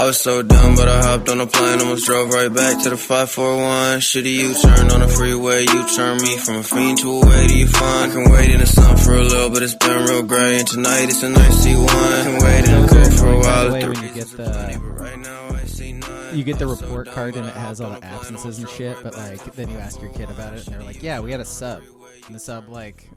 I was so dumb, but I hopped on a plane, almost drove right back to the 541. Shitty U-turn on the freeway, you turn me from a fiend to a way to you fun. I can wait in the sun for a little, but it's been real gray, and tonight it's a nice C1. I can wait in the cold for a while. When you get the report card and it has all the absences and shit, but like then you ask your kid about it and they're like, yeah, we had a sub, and the sub like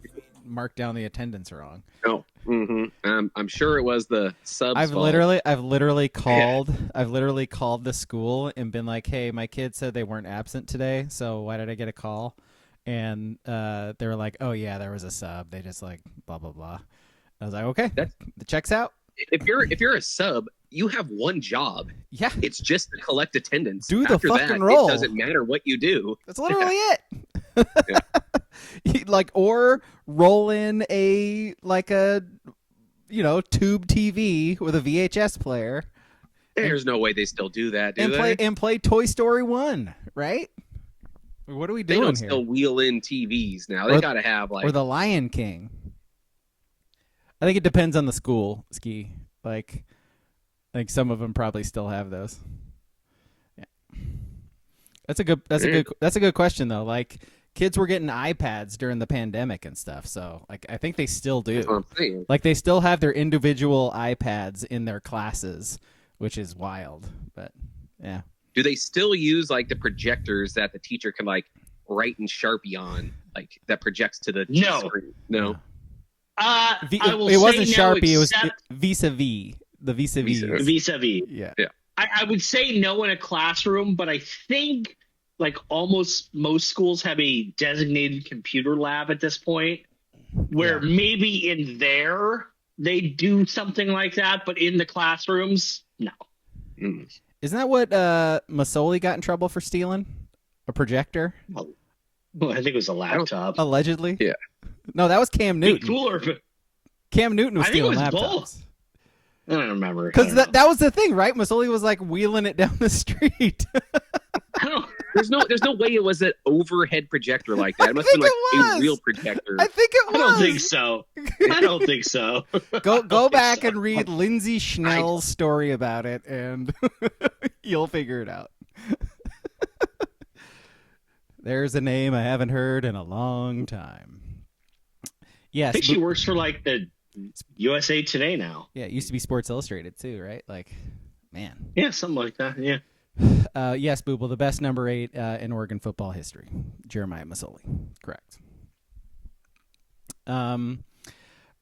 marked down the attendance wrong. Oh, I'm sure it was the sub's I've fault. literally called the school and been like, hey, my kid said they weren't absent today, so why did I get a call? And they were like, oh yeah, there was a sub, they just like blah blah blah. I was like, okay, the check's out. If you're a sub, you have one job. Yeah, it's just to collect attendance. Do the After fucking that, roll. It doesn't matter what you do. That's literally it. Yeah. Like, or roll in a tube TV with a VHS player. There's no way they still do that, do they? they? Play Toy Story 1, right? What are we doing They don't here? still wheel in TVs now. They gotta have or the Lion King. I think it depends on the school. Ski, like some of them probably still have those. Yeah, that's a good question though. Like, kids were getting iPads during the pandemic and stuff, so like I think they still do. That's what I'm saying. Like, they still have their individual iPads in their classes, which is wild. But yeah, do they still use like the projectors that the teacher can like write in Sharpie on, like that projects to the screen? No. It wasn't Sharpie. It was vis-a-vis. The vis-a-vis. Vis-a-vis. Yeah. I would say no in a classroom, but I think like almost most schools have a designated computer lab at this point, where maybe in there they do something like that, but in the classrooms, no. Mm. Isn't that what Masoli got in trouble for stealing? A projector? Well, I think it was a laptop. Allegedly? Yeah. No, that was Cam Newton. Be cooler if Cam Newton was I think stealing it was laptops. both. I don't remember. Because that was the thing, right? Masoli was like wheeling it down the street. There's no way it was an overhead projector like that. It must have been like a real projector. I think it was. I don't think so. Go back and read Lindsay Schnell's story about it, and you'll figure it out. There's a name I haven't heard in a long time. Yes, I think she works for like the USA Today now. Yeah, it used to be Sports Illustrated too, right? Like, man. Yeah, something like that. Yeah. Yes, Booble, the best number 8 in Oregon football history, Jeremiah Masoli. Correct. All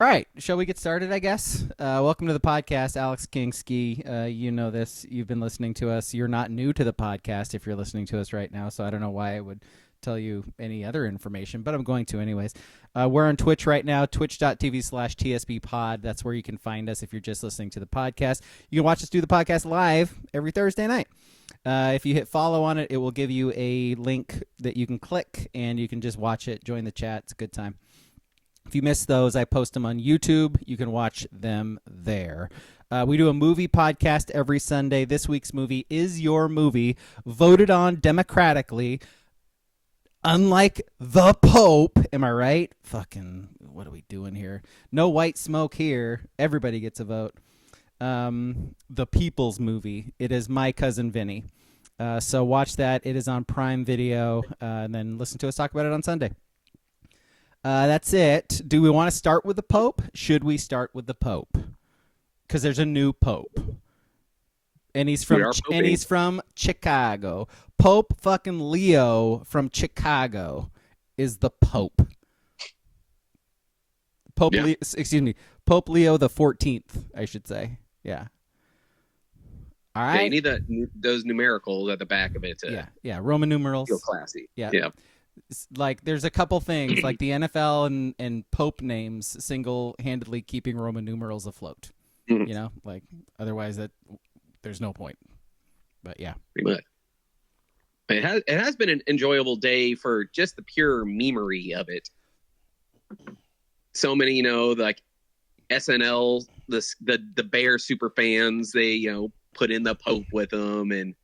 right, shall we get started, I guess? Welcome to the podcast, Alex King Ski. You know this. You've been listening to us. You're not new to the podcast if you're listening to us right now, so I don't know why I would tell you any other information, but I'm going to anyways. We're on Twitch right now, twitch.tv/TSBpod. That's where you can find us if you're just listening to the podcast. You can watch us do the podcast live every Thursday night. If you hit follow on it, it will give you a link that you can click, and you can just watch it, join the chat. It's a good time. If you miss those, I post them on YouTube. You can watch them there. We do a movie podcast every Sunday. This week's movie is your movie, voted on democratically. Unlike the Pope, am I right? Fucking, what are we doing here? No white smoke here. Everybody gets a vote. The People's Movie. It is My Cousin Vinny. So watch that. It is on Prime Video, and then listen to us talk about it on Sunday. That's it. Do we want to start with the Pope? Should we start with the Pope? Because there's a new Pope. And he's from Chicago. Pope fucking Leo from Chicago is the Pope. Pope Leo the 14th, I should say. Yeah. All right. Yeah, you need those numericals at the back of it to Roman numerals. Feel classy. Yeah. Like, there's a couple things, like the NFL and Pope names single-handedly keeping Roman numerals afloat. Mm-hmm. You know, like, otherwise there's no point. But yeah. Pretty much. It has been an enjoyable day for just the pure memery of it. So many, like SNL, the Bear super fans, they, put in the Pope with them, and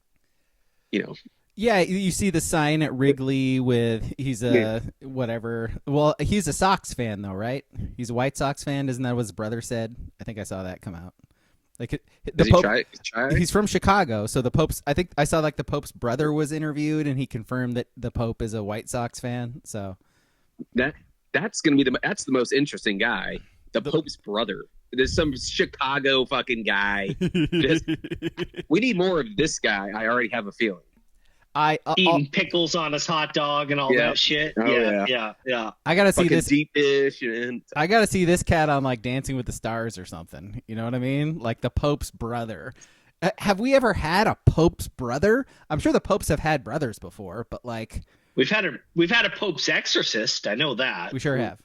Yeah, you see the sign at Wrigley with he's a whatever. Well, he's a Sox fan though, right? He's a White Sox fan. Isn't that what his brother said? I think I saw that come out. Like the Does he Pope, try? he's from Chicago, so the Pope's. I think I saw like the Pope's brother was interviewed, and he confirmed that the Pope is a White Sox fan. So that's gonna be that's the most interesting guy. The Pope's brother. There's some Chicago fucking guy. We need more of this guy. I already have a feeling. Eating pickles on his hot dog and all that shit. Oh, yeah. I gotta see fucking this deep dish. And I gotta see this cat on like Dancing with the Stars or something. You know what I mean? Like the Pope's brother. Have we ever had a Pope's brother? I'm sure the Popes have had brothers before, but like we've had a Pope's exorcist. I know that. We sure have.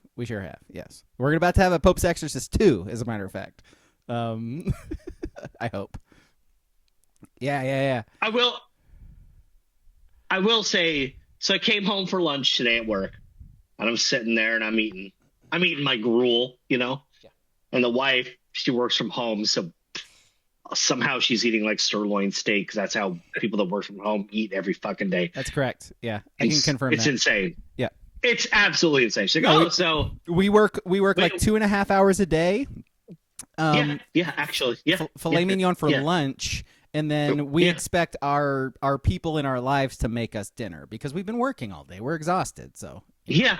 Yes, we're about to have a Pope's Exorcist 2, as a matter of fact. I hope. Yeah. I will say. So I came home for lunch today at work, and I'm sitting there and I'm eating my gruel, Yeah. And the wife, she works from home, so somehow she's eating like sirloin steak because that's how people that work from home eat every fucking day. That's correct. Yeah, I can confirm it's that. insane. Yeah. It's absolutely insane. She's like, so we work like 2.5 hours a day. Actually. Filet mignon for lunch, and then we expect our people in our lives to make us dinner because we've been working all day. We're exhausted, so. Yeah.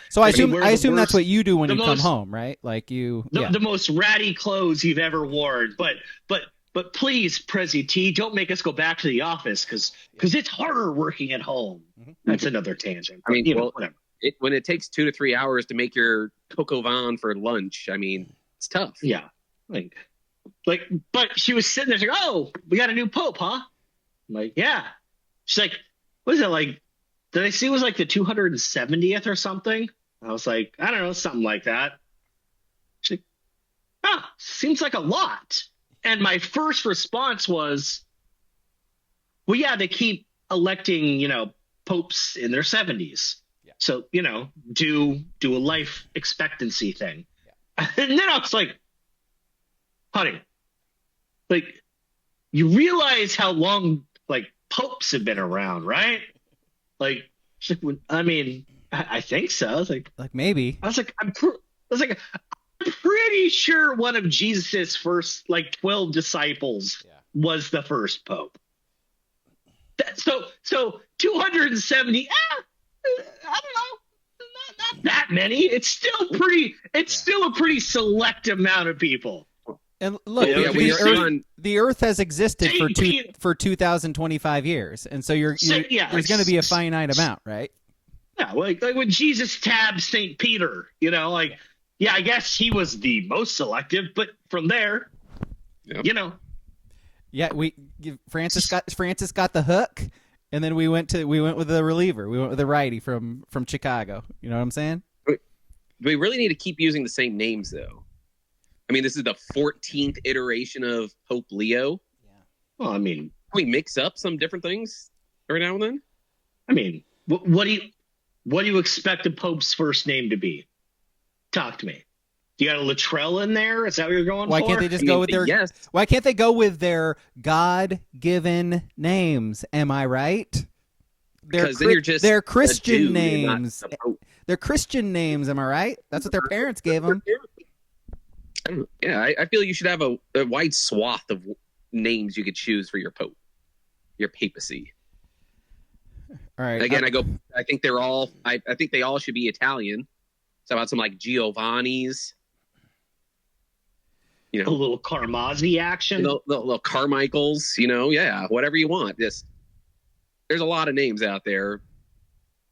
So I assume that's what you do when you come home, right? Like the most ratty clothes you've ever worn, but please, Prezi T, don't make us go back to the office because it's harder working at home. Mm-hmm. That's another tangent. I mean, whatever. When it takes 2 to 3 hours to make your coq au vin for lunch, I mean, it's tough. Yeah, but she was sitting there, she's like, "Oh, we got a new pope, huh?" I'm like, "Yeah." She's like, "What is it like? Did I see it was like the 270th or something?" I was like, "I don't know, something like that." She's like, seems like a lot." And my first response was, well, yeah, they keep electing, popes in their 70s. Yeah. So, do a life expectancy thing. Yeah. And then I was like, honey, like, you realize how long, like, popes have been around, right? Like, I mean, I think so. I was like maybe. I was like, I'm pretty sure one of Jesus's first 12 disciples was the first pope. So 270. I don't know, not that many. It's still still a pretty select amount of people. And look, the Earth has existed for 2,025 years, and so there's going to be a finite amount, right? Yeah, like when Jesus tabbed St. Peter, I guess he was the most selective, but from there, Yeah, Francis got the hook, and then we went with the reliever. We went with the righty from Chicago. You know what I'm saying? We really need to keep using the same names, though. I mean, this is the 14th iteration of Pope Leo. Yeah. Well, I mean, can we mix up some different things every now and then? I mean, what do you expect a pope's first name to be? Talk to me. You got a Luttrell in there? Is that what you're going for? Why can't they just go with their? Yes. Why can't they go with their God-given names? Am I right? Because then you're just they're Christian names. They're Christian names. Am I right? That's what their parents gave them. Yeah, I feel you should have a wide swath of names you could choose for your pope, your papacy. All right. Again, I think they're all. I think they all should be Italian. So about some like Giovanni's. A little Carmazzi action. The little Carmichaels, whatever you want. There's a lot of names out there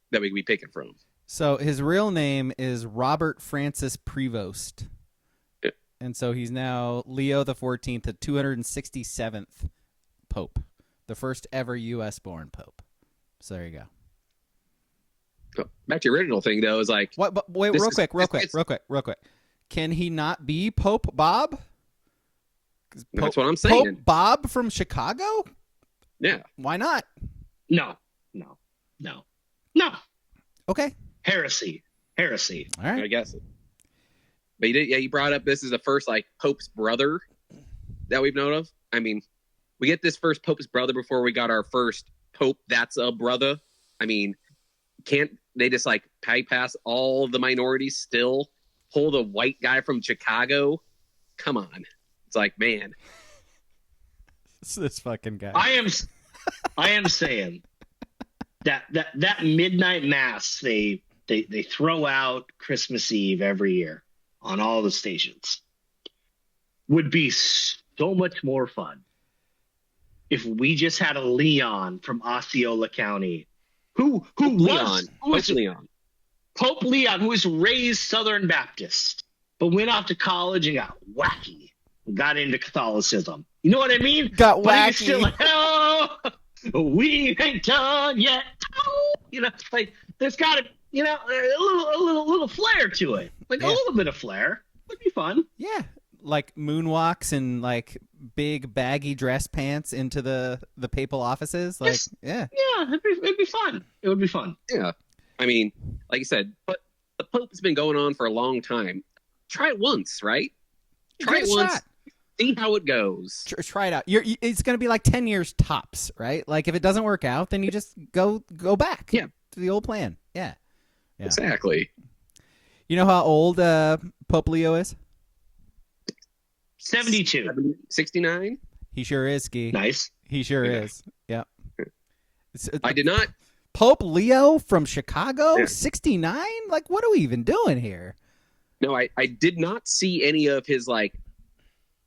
that we could be picking from. So his real name is Robert Francis Prevost. Yeah. And so he's now Leo the 14th, the 267th Pope, the first ever U.S.-born Pope. So there you go. Back to the original thing, though, is like... What? But wait, real quick. Can he not be Pope Bob? That's what I'm saying. Pope Bob from Chicago? Yeah. Why not? No. Okay. Heresy. All right. I guess. But you brought up this is the first, Pope's brother that we've known of. I mean, we get this first Pope's brother before we got our first Pope that's a brother. I mean, can't they just, bypass all the minorities still? Pull the white guy from Chicago? Come on. It's like, man, It's this fucking guy. I am saying that midnight mass they throw out Christmas Eve every year on all the stations would be so much more fun if we just had a Leon from Osceola County who was Leon. Pope Leon, who was raised Southern Baptist, but went off to college and got wacky, got into Catholicism. You know what I mean? Got But wacky. he's still like, oh, we ain't done yet. Oh, you know, like there's got to, you know, a little flair to it, like Yeah. a little bit of flair would be fun. Yeah, like moonwalks and like big baggy dress pants into the papal offices. Like, Yes. yeah, Yeah, it'd be fun. It would be fun. Yeah. I mean, like you said, but the Pope has been going on for a long time. Try it once, right? Try Give it it a once. shot. See how it goes. Try it out. It's going to be like 10 years tops, right? Like if it doesn't work out, then you just go back. Yeah. To the old plan. Yeah. Yeah. Exactly. You know how old Pope Leo is? 72. 69? He sure is, Ski. Nice. He sure Yeah. is. Yeah. I did not. Pope Leo from Chicago, Yeah. 69? Like, what are we even doing here? No, I did not see any of his like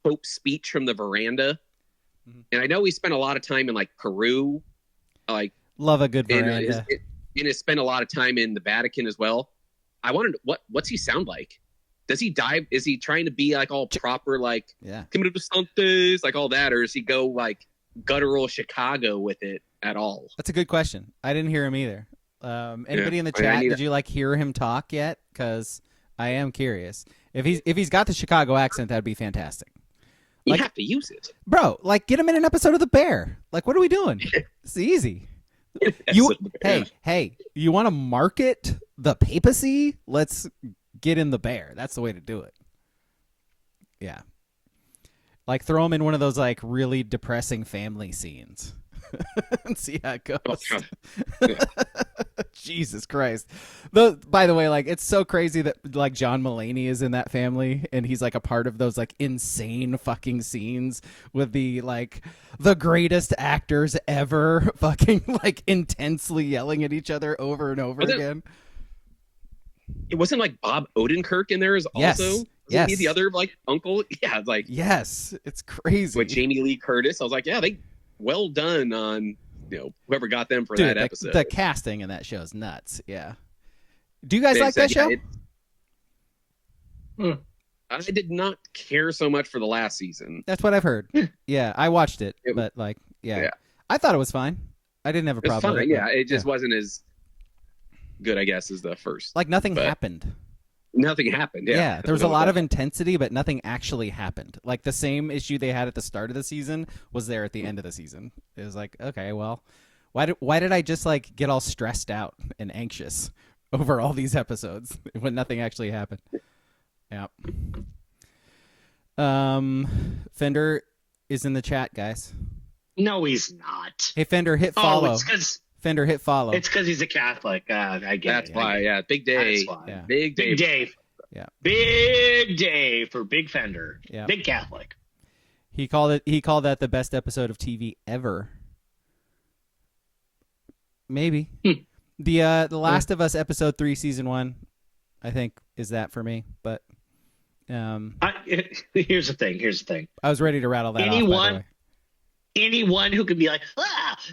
Pope speech from the veranda. Mhm. And I know he spent a lot of time in like Peru, like Love a good and veranda. has spent a lot of time in the Vatican as well. I wondered what's he sound like? Does he dive? Is he trying to be like all proper, like Yeah. Camino de Santos, like all that, or does he go like guttural Chicago with it at all? That's a good question. I didn't hear him either. Anybody in the I chat, need did you like hear him talk yet? Because I am curious. If he's got the Chicago accent, that'd be fantastic. You Like- have to use it. Bro, like get him in an episode of The Bear. Like, what are we doing? It's easy. Hey, you want to market the papacy? Let's get in The Bear. That's the way to do it. Yeah. Like throw him in one of those like really depressing family scenes and see how it goes. Oh, God. Yeah. Jesus Christ. By the way, like it's so crazy that like John Mulaney is in that family and he's like a part of those like insane fucking scenes with the like the greatest actors ever fucking like intensely yelling at each other over and over again. It wasn't like Bob Odenkirk in there as Yes. also. Yes. He the other like uncle. Yeah, like Yes, it's crazy. with Jamie Lee Curtis. I was like, yeah, they well done on whoever got them for Dude, that episode. the casting in that show is nuts. Yeah. Do you guys They like that said, show? I did not care so much for the last season. That's what I've heard. Yeah, I watched it, It- but like, yeah. yeah. I thought it was fine. I didn't have a It's problem with fine. it. Yeah, but- it just wasn't as good, I guess, as the first. like nothing but- happened. Nothing happened. Yeah, Yeah, there was a lot of intensity, but nothing actually happened. Like the same issue they had at the start of the season was there at the end of the season. It was like, okay, well, why did I just like get all stressed out and anxious over all these episodes when nothing actually happened? Yeah. Fender is in the chat, guys. No, he's not. Hey, Fender, hit follow. Oh, it's because Fender, hit follow. he's a Catholic. I get That's it. why. Yeah, big day. That's why. Yeah. Big day. Big day. Yeah. Big day for Big Fender. Yeah. Big Catholic. He called that the best episode of TV ever. Maybe. The Last of Us episode 3 season 1 I think is that for me, but Here's the thing. I was ready to rattle that off, by the way. Anyone who could be like,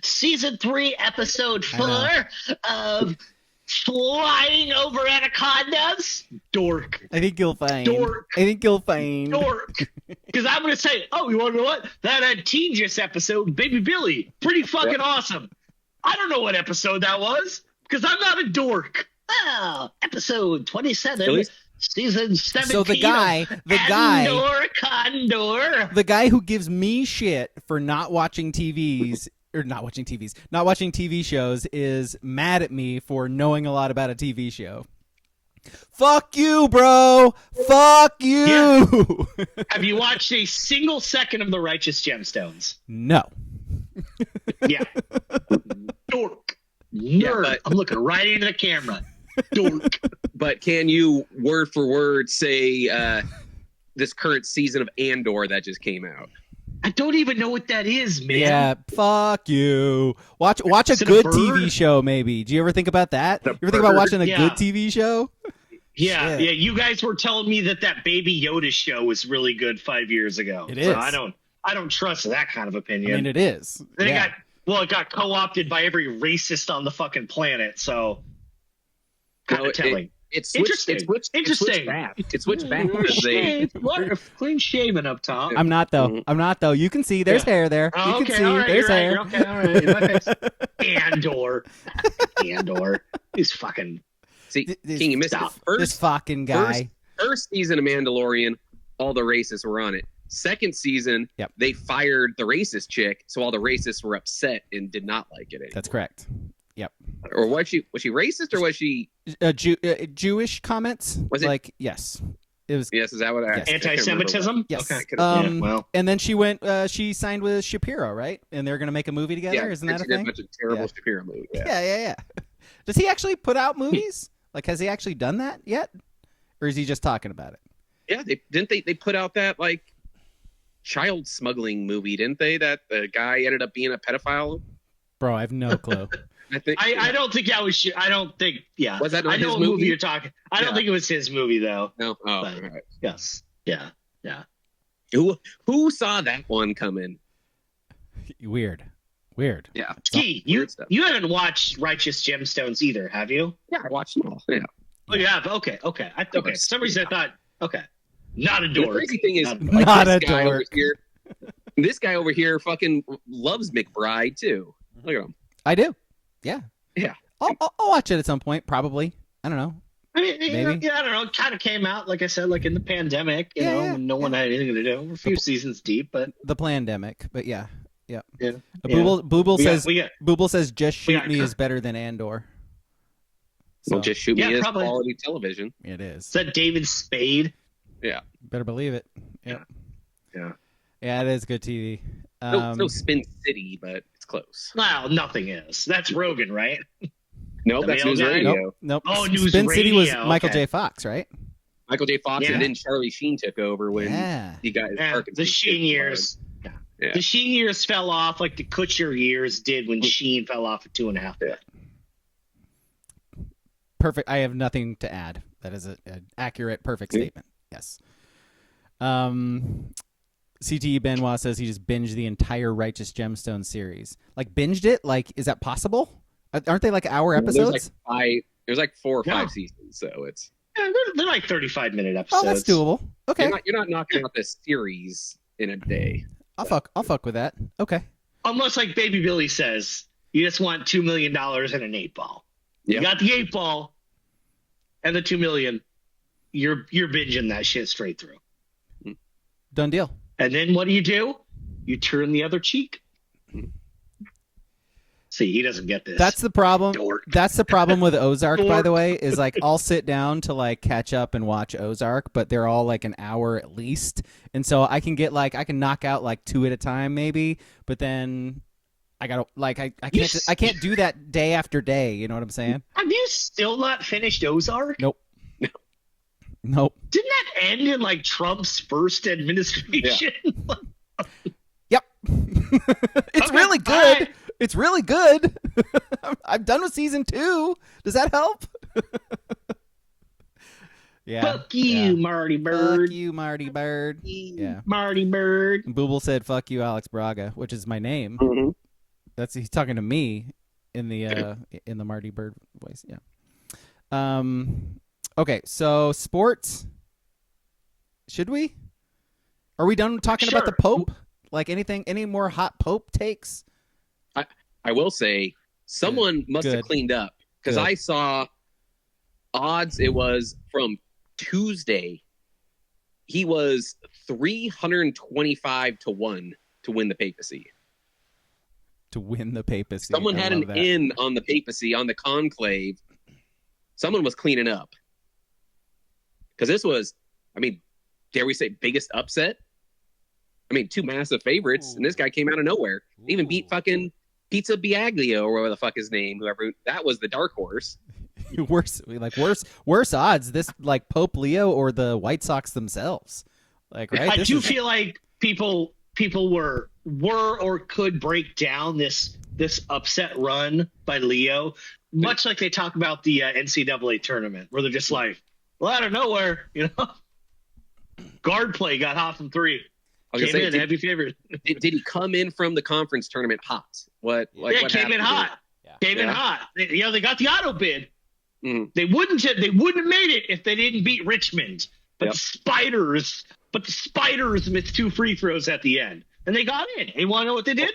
season 3, episode 4 of flying over anacondas, dork. I think you'll find. Dork. I think you'll find. Dork. Because I'm going to say, you want to know what? That Antigus episode, Baby Billy, pretty fucking awesome. I don't know what episode that was because I'm not a dork. Episode 27, Really? season 17. So the guy, Condor. the guy who gives me shit for not watching TV shows is mad at me for knowing a lot about a TV show. Fuck you, bro. Fuck you. Yeah. Have you watched a single second of The Righteous Gemstones? No. Yeah. Dork. Nerd. but- I'm looking right into the camera. Dork. But can you word for word say this current season of Andor that just came out. I don't even know what that is, man. Yeah, fuck you. Watch a good TV show, maybe. Do you ever think about that? You ever think about watching a good TV show? Yeah, yeah. You guys were telling me that Baby Yoda show was really good 5 years ago. It is. So I don't trust that kind of opinion. I mean, it is. Then it got co-opted by every racist on the fucking planet. So kind of telling. It's interesting. It's switched back. It's switched back. Clean shaven up top. I'm not though. You can see there's hair there. Oh, you can see there's hair. Okay, all right. Andor. He's fucking. See, King, you missed it. This fucking guy. First season of Mandalorian, all the racists were on it. Second season, they fired the racist chick, so all the racists were upset and did not like it anymore. That's correct. Yep. Or was she racist or was she Jewish comments? Was it like yes? It was. Yes, is that what? Yes. Anti-Semitism. Yes. Okay. Well, and then she went. She signed with Shapiro, right? And they're going to make a movie together. Yeah, Isn't that a thing? A bunch of terrible Shapiro movies. Yeah. Does he actually put out movies? Like, has he actually done that yet, or is he just talking about it? Yeah, they put out that like child smuggling movie, didn't they? That the guy ended up being a pedophile. Bro, I have no clue. I don't think that was. I don't think. Yeah. Was that not I know his what movie you're talking. I don't think it was his movie though. No. Oh, but, right. Yes. Yeah. Who saw that one coming? Weird. Yeah. Gee, you haven't watched Righteous Gemstones either, have you? Yeah, I watched them all. Yeah. Oh, yeah. Okay. Okay. For some reason I thought. Okay. Not a dork. The crazy thing is, not a dork. This guy over here fucking loves McBride too. Look at him. I do. Yeah. Yeah. I'll watch it at some point. Probably. I don't know. I mean, maybe. I don't know. It kind of came out, like I said, like in the pandemic. You know, when no one had anything to do. We're a few seasons deep, but the pandemic. But yeah. Booble Booble says just shoot me is better than Andor. So, well, just shoot me is probably quality television. It is. Is that David Spade? Yeah. Better believe it. Yeah. Yeah, it is good TV. No Spin City, but it's close. Well, nothing is. That's Rogan, right? Nope, that's News Radio. Nope. Oh, News Spin Radio. City was Michael J. Fox, right? Michael J. Fox, and then Charlie Sheen took over when he got his Parkinson's. The Sheen years. Yeah. The Sheen years fell off like the Kutcher years did when Sheen fell off at 2.5. Yeah. Perfect. I have nothing to add. That is an accurate, perfect statement. Yes. CTE Benoit says he just binged the entire Righteous Gemstone series. Like binged it? Like, is that possible? Aren't they like hour episodes? There's like 4 or 5 seasons, so it's they're like 35-minute episodes. Oh, that's doable. Okay. You're not knocking out this series in a day. I'll fuck with that. Okay. Almost like Baby Billy says, you just want $2 million and an 8-ball. Yep. You got the 8-ball and the $2 million. You're binging that shit straight through. Done deal. And then what do? You turn the other cheek. See, he doesn't get this. That's the problem. Dork. That's the problem with Ozark, by the way, is like I'll sit down to like catch up and watch Ozark, but they're all like an hour at least. And so I can knock out like 2 at a time maybe, but then I gotta like I can't do that day after day, you know what I'm saying? Have you still not finished Ozark? Nope. Nope. Didn't that end in like Trump's first administration? Yeah. Yep. It's really good. Right. It's really good. I'm done with season 2. Does that help? Yeah. Fuck you, Marty Bird. Fuck you, Marty Bird. Yeah. Marty Bird. And Booble said, "Fuck you, Alex Braga," which is my name. Mm-hmm. He's talking to me in the Marty Bird voice. Yeah. Okay, so sports. Should we? Are we done talking about the Pope? Like any more hot Pope takes? I will say someone must have cleaned up because I saw odds. It was from Tuesday. He was 325 to 1 to win the papacy. To win the papacy. Someone had an in on the papacy, on the conclave. Someone was cleaning up. Because this was, dare we say, biggest upset? 2 massive favorites, and this guy came out of nowhere. Even beat fucking Pizza Biaglio, or whatever the fuck his name, whoever. That was the dark horse. worse odds. This like Pope Leo or the White Sox themselves. Like, right? I do feel like people were or could break down this upset run by Leo, much like they talk about the NCAA tournament, where they're just like, well, out of nowhere, guard play got hot from three. Came in, heavy favorite. Did he come in from the conference tournament hot? What came in hot. Yeah. Came in hot. They got the auto bid. Mm-hmm. They wouldn't have made it if they didn't beat Richmond. But the Spiders missed 2 free throws at the end, and they got in. You want to know what they did?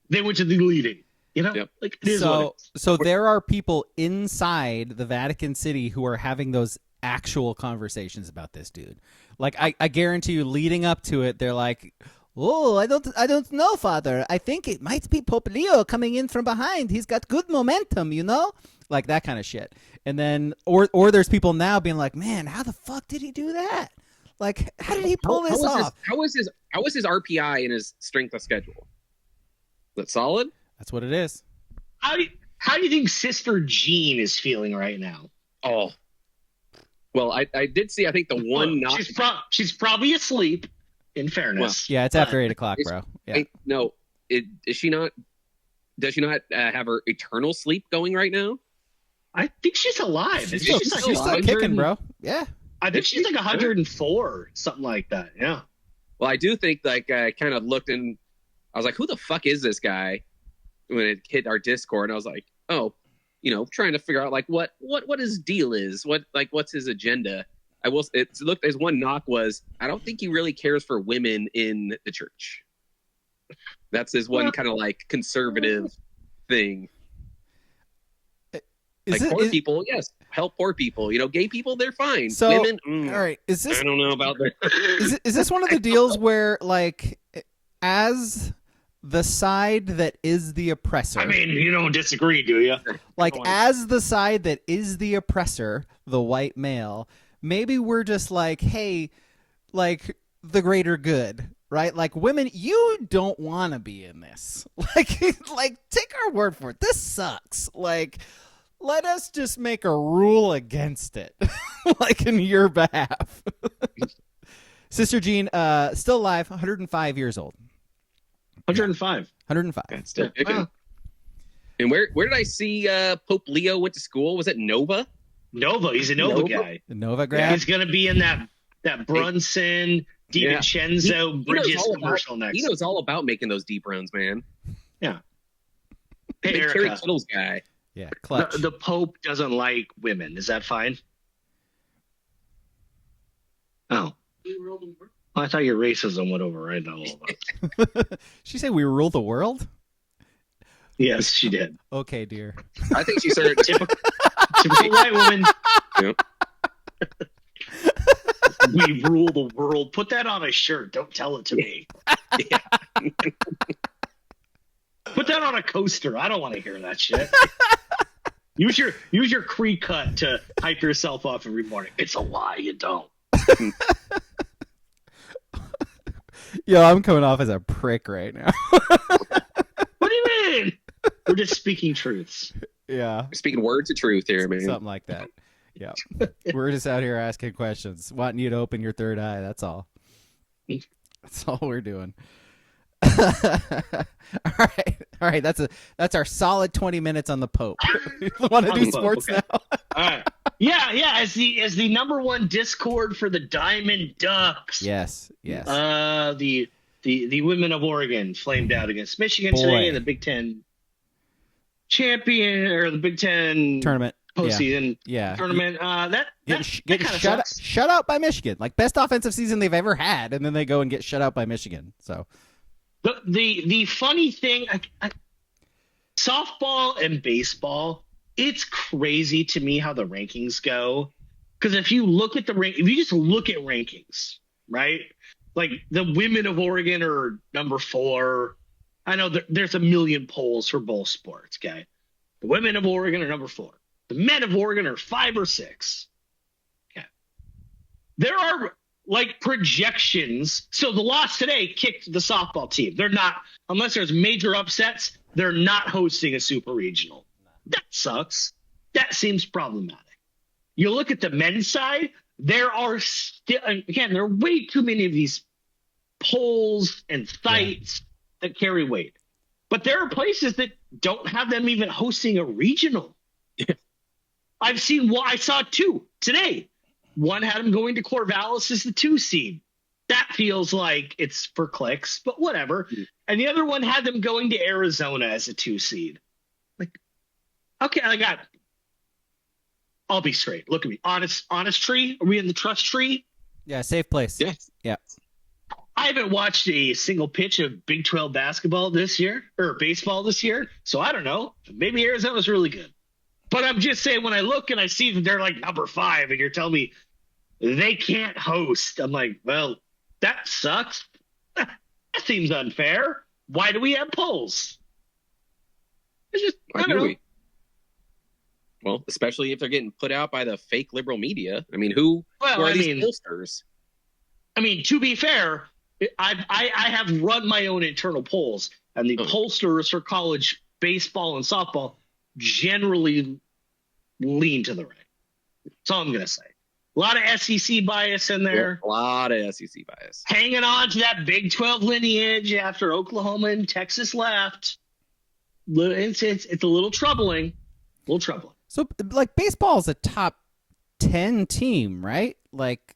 They went to the leading. Like it is so there are people inside the Vatican City who are having those actual conversations about this dude. Like I guarantee you, leading up to it, they're like, "Oh, I don't know, Father. I think it might be Pope Leo coming in from behind. He's got good momentum, like that kind of shit." And then, or there's people now being like, "Man, how the fuck did he do that? Like, how did he pull this off?" How was his RPI and his strength of schedule? Is that solid? That's what it is. How do you think Sister Jean is feeling right now? Oh, well, I did see. I think the one knock. She's probably asleep. In fairness, Yeah, it's after 8 o'clock, bro. Yeah. Is she not? Does she not have her eternal sleep going right now? I think she's alive. She's still kicking, bro. Yeah. I think she's like 104, something like that. Yeah. Well, I do think I kind of looked and I was like, who the fuck is this guy? When it hit our Discord, and I was like, oh, trying to figure out like what his deal is, what's his agenda. His one knock was, I don't think he really cares for women in the church. That's his one kind of like conservative thing. Poor people, yes, help poor people. Gay people, they're fine. So, women, all right, I don't know about that. Is this one of the deals where, like, as the side that is the oppressor? I mean, you don't disagree, do you? Like, as the side that is the oppressor, the white male, maybe we're just like, hey, like, the greater good, right? Like, women, you don't want to be in this. Like, take our word for it. This sucks. Like, let us just make a rule against it, like, in your behalf. Sister Jean, still alive, 105 years old. 105. 105. That's still kicking. And where did I see Pope Leo went to school? Was it Nova? Nova. He's a Nova guy. The Nova grad. He's going to be in that Brunson, DiVincenzo Bridges commercial next. He knows all about making those deep runs, man. Yeah. Hey, Erica, Terry Kittle's guy. Yeah, clutch. The Pope doesn't like women. Is that fine? Oh. I thought your racism would override all of us. She said we rule the world? Yes, she did. Okay, dear. I think she started typical white woman. Yep. We rule the world. Put that on a shirt. Don't tell it to me. Yeah. Put that on a coaster. I don't want to hear that shit. Use your Cree cut to hype yourself up every morning. It's a lie. You don't. Yo, I'm coming off as a prick right now. What do you mean? We're just speaking truths. Yeah. Speaking words of truth here, man. Something like that. Yeah. We're just out here asking questions, wanting you to open your third eye. That's all. That's all we're doing. All right. That's our solid 20 minutes on the Pope. You want to do sports okay. now? All right. Yeah. As the number one Discord for the Diamond Ducks. Yes. The women of Oregon flamed out against Michigan today in the Big Ten champion or the Big Ten tournament postseason yeah. tournament. That shut out by Michigan, like best offensive season they've ever had, and then they go and get shut out by Michigan. So the funny thing, softball and baseball, it's crazy to me how the rankings go. Because if you just look at rankings, right? Like the women of Oregon are number 4. I know there's a million polls for both sports, okay? The women of Oregon are number 4. The men of Oregon are 5 or 6. Okay. There are like projections. So the loss today kicked the softball team. They're not, unless there's major upsets, they're not hosting a super regional. That sucks. That seems problematic. You look at the men's side, there are still, again, there are way too many of these polls and sites that carry weight. But there are places that don't have them even hosting a regional. I saw two today. One had them going to Corvallis as the 2 seed. That feels like it's for clicks, but whatever. And the other one had them going to Arizona as a 2 seed. Like, okay, I'll be straight. Look at me. Honest tree. Are we in the trust tree? Yeah, safe place. Yes. Yeah. I haven't watched a single pitch of Big 12 basketball this year or baseball this year. So I don't know. Maybe Arizona's really good. But I'm just saying, when I look and I see that they're like number 5 and you're telling me they can't host, I'm like, well, that sucks. That seems unfair. Why do we have polls? It's just, I don't know. Well, especially if they're getting put out by the fake liberal media. I mean, who are these pollsters? I mean, to be fair, I have run my own internal polls, and the pollsters for college baseball and softball generally lean to the right. That's all I'm going to say. A lot of SEC bias in there. A lot of SEC bias. Hanging on to that Big 12 lineage after Oklahoma and Texas left. It's a little troubling. A little troubling. So, like, baseball is a top 10 team, right? Like,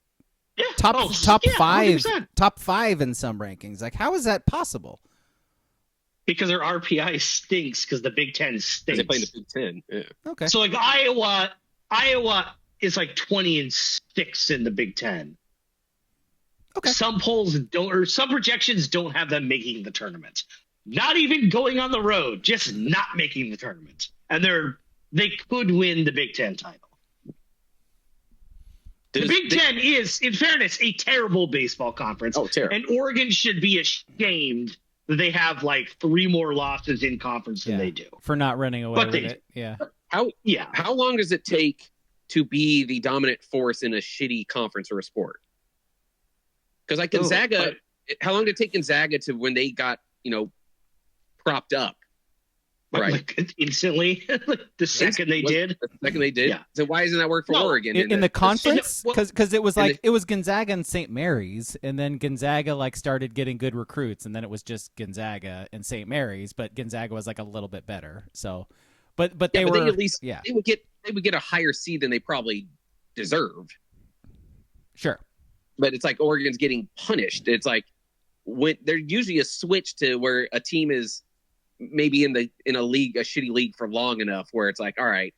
top 5, 100%. Top 5 in some rankings. Like, how is that possible? Because their RPI stinks. Because the Big 10 stinks. They play in the Big 10. Yeah. Okay. So, like, Iowa is like 20-6 in the Big 10. Okay. Some polls don't, or some projections don't have them making the tournament. Not even going on the road, just not making the tournament. And they could win the Big 10 title. The Big 10 is, in fairness, a terrible baseball conference. Oh, terrible. And Oregon should be ashamed that they have like 3 more losses in conference than they do. For not running away with it. Yeah. How long does it take to be the dominant force in a shitty conference or a sport? Because like Gonzaga, how long did it take Gonzaga to when they got, propped up? Right. Like instantly, the second they did. The second they did? Yeah. So why doesn't that work for Oregon? In the conference? Because it was like, it was Gonzaga and St. Mary's, and then Gonzaga like started getting good recruits, and then it was just Gonzaga and St. Mary's, but Gonzaga was like a little bit better. So, but they were at least they would get a higher seed than they probably deserved. Sure. But it's like Oregon's getting punished. It's like when there's usually a switch to where a team is maybe in a league, a shitty league for long enough where it's like, all right,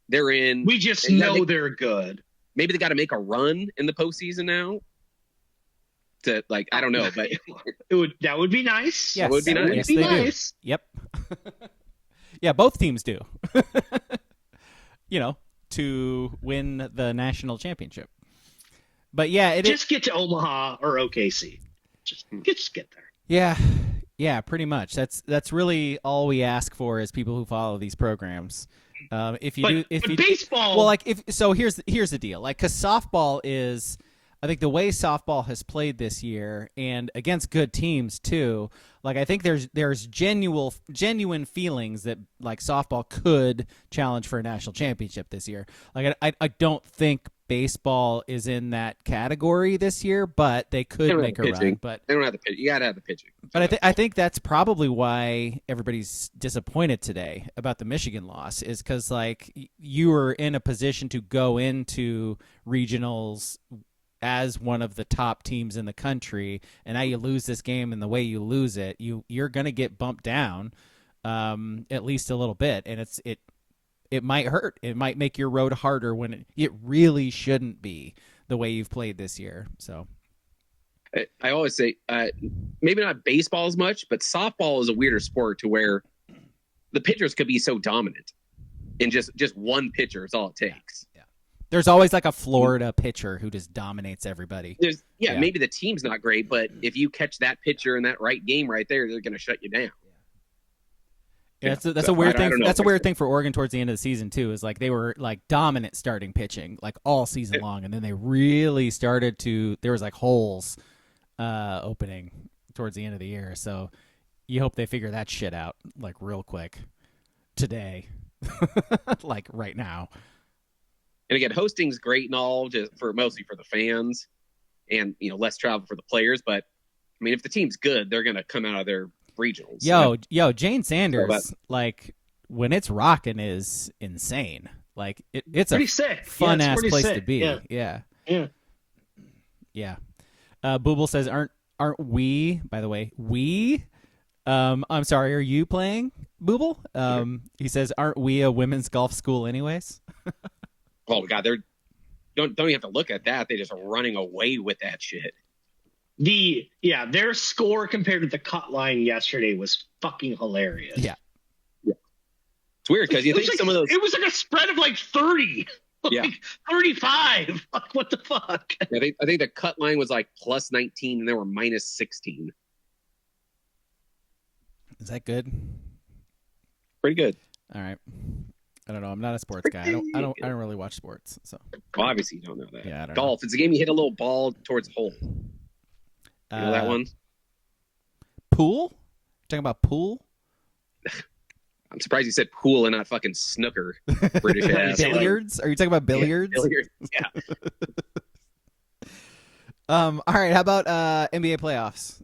they're in. We just know they're good. Maybe they got to make a run in the postseason now. To like, I don't know, but that would be nice. Yes, that would be nice. Yes, they do. Yep. Yeah, both teams do. To win the national championship. But yeah, just get to Omaha or OKC. Just get there. Yeah, pretty much. That's really all we ask for as people who follow these programs. Baseball. Well, here's the deal. Like, because softball is, I think the way softball has played this year, and against good teams too. Like, I think there's genuine feelings that like softball could challenge for a national championship this year. Like, I don't think baseball is in that category this year, but they could make a run. But they don't have the pitch. You gotta have the pitching. But I think that's probably why everybody's disappointed today about the Michigan loss, is because like you were in a position to go into regionals as one of the top teams in the country, and now you lose this game, and the way you lose it, you're going to get bumped down at least a little bit, and it might hurt. It might make your road harder when it really shouldn't be the way you've played this year. So I always say maybe not baseball as much, but softball is a weirder sport to where the pitchers could be so dominant, and just one pitcher is all it takes. Yeah. There's always like a Florida pitcher who just dominates everybody. Maybe the team's not great, but if you catch that pitcher in that right game right there, they're going to shut you down. Yeah, that's a weird thing. That's a weird thing for Oregon towards the end of the season too. Is like they were like dominant starting pitching like all season long, and then they really started to. There was like holes opening towards the end of the year. So you hope they figure that shit out like real quick today, like right now. And again, hosting's great and all, just mostly for the fans, and less travel for the players. But I mean, if the team's good, they're gonna come out of their regionals. Yo, Jane Sanders, like when it's rocking, is insane. Like it's pretty a sick. fun Yeah, ass pretty place sick. to be. Yeah. Booble says, aren't we? By the way, we. I'm sorry. Are you playing, Booble? He says, aren't we a women's golf school, anyways? Oh God, don't even have to look at that. They're just running away with that shit. Their score compared to the cut line yesterday was fucking hilarious. Yeah. It's weird because you think some of those. It was like a spread of like 30. Yeah. 35. Like, what the fuck? I think the cut line was like plus 19 and they were minus 16. Is that good? Pretty good. All right. I don't know. I'm not a sports guy. I don't really watch sports. So well, obviously you don't know that. Yeah, I don't Golf. know. It's a game you hit a little ball towards the hole. You know that one? Pool? Talking about pool? I'm surprised you said pool and not fucking snooker. British ass. Billiards? Are you talking about billiards? Yeah, billiards. Yeah. All right. How about NBA playoffs?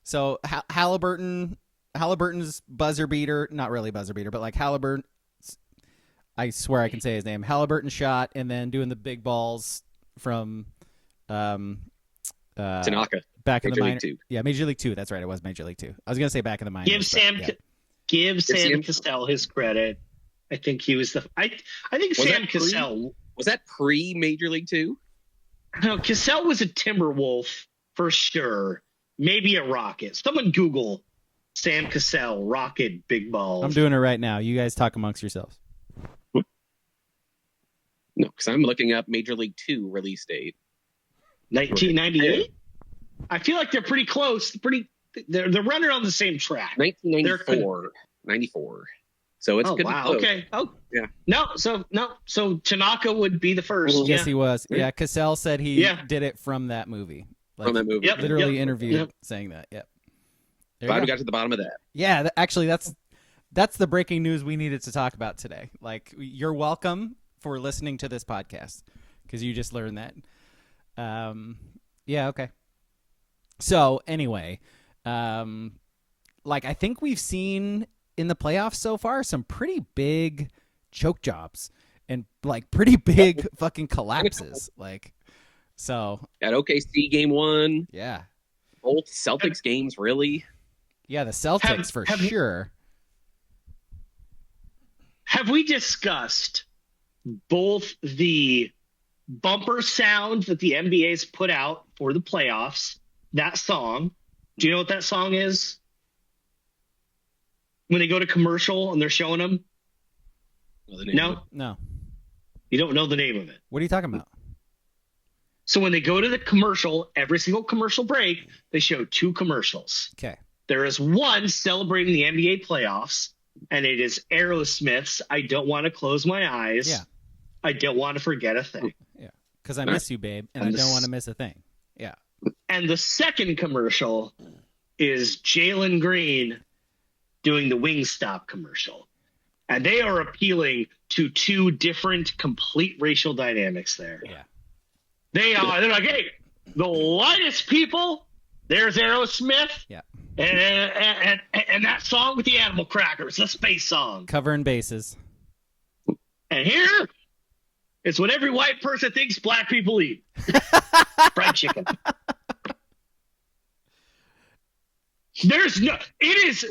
So Haliburton's buzzer beater, not really buzzer beater, but like Haliburton. I swear I can say his name. Haliburton shot, and then doing the big balls from Tanaka. Back in the Major minor. League 2. Yeah, Major League 2. That's right. It was Major League 2. I was gonna say back in the minors. Give Sam Cassell his credit. I think he was the. I think Was Sam that Cassell. Was that pre Major League 2? No, Cassell was a Timberwolf for sure. Maybe a Rocket. Someone Google Sam Cassell Rocket big balls. I'm doing it right now. You guys talk amongst yourselves. No, because I'm looking up Major League 2 release date. 1998. I feel like they're pretty close. They're running on the same track. 1994. 94. So it's good. Wow. Okay. Oh yeah. So Tanaka would be the first. Yes, he was. Yeah, Cassell said he did it from that movie. Like, from that movie. Yep. Literally interviewed saying that. Yep. Glad we got to the bottom of that. Yeah, actually, that's the breaking news we needed to talk about today. Like, you're welcome for listening to this podcast because you just learned that. Yeah. Okay. So anyway, like I think we've seen in the playoffs so far some pretty big choke jobs and like pretty big fucking collapses. Like, so at OKC game 1. Yeah. Both Celtics games, really. Yeah, the Celtics for sure. Have we discussed both the bumper sound that the NBA's put out for the playoffs? That song. Do you know what that song is? When they go to commercial and they're showing them? No. You don't know the name of it. What are you talking about? So when they go to the commercial, every single commercial break, they show 2 commercials. Okay. There is one celebrating the NBA playoffs, and it is Aerosmith's I Don't Want to Close My Eyes. Yeah. I Don't Want to Forget a Thing. Yeah. Because I miss you, babe, and I don't want to miss a thing. Yeah. And the second commercial is Jalen Green doing the Wingstop commercial. And they are appealing to 2 different complete racial dynamics there. Yeah. They're like, hey, the whitest people, there's Aerosmith. Yeah. And that song with the animal crackers, the space song. Covering bases. And here, it's what every white person thinks black people eat. Fried chicken.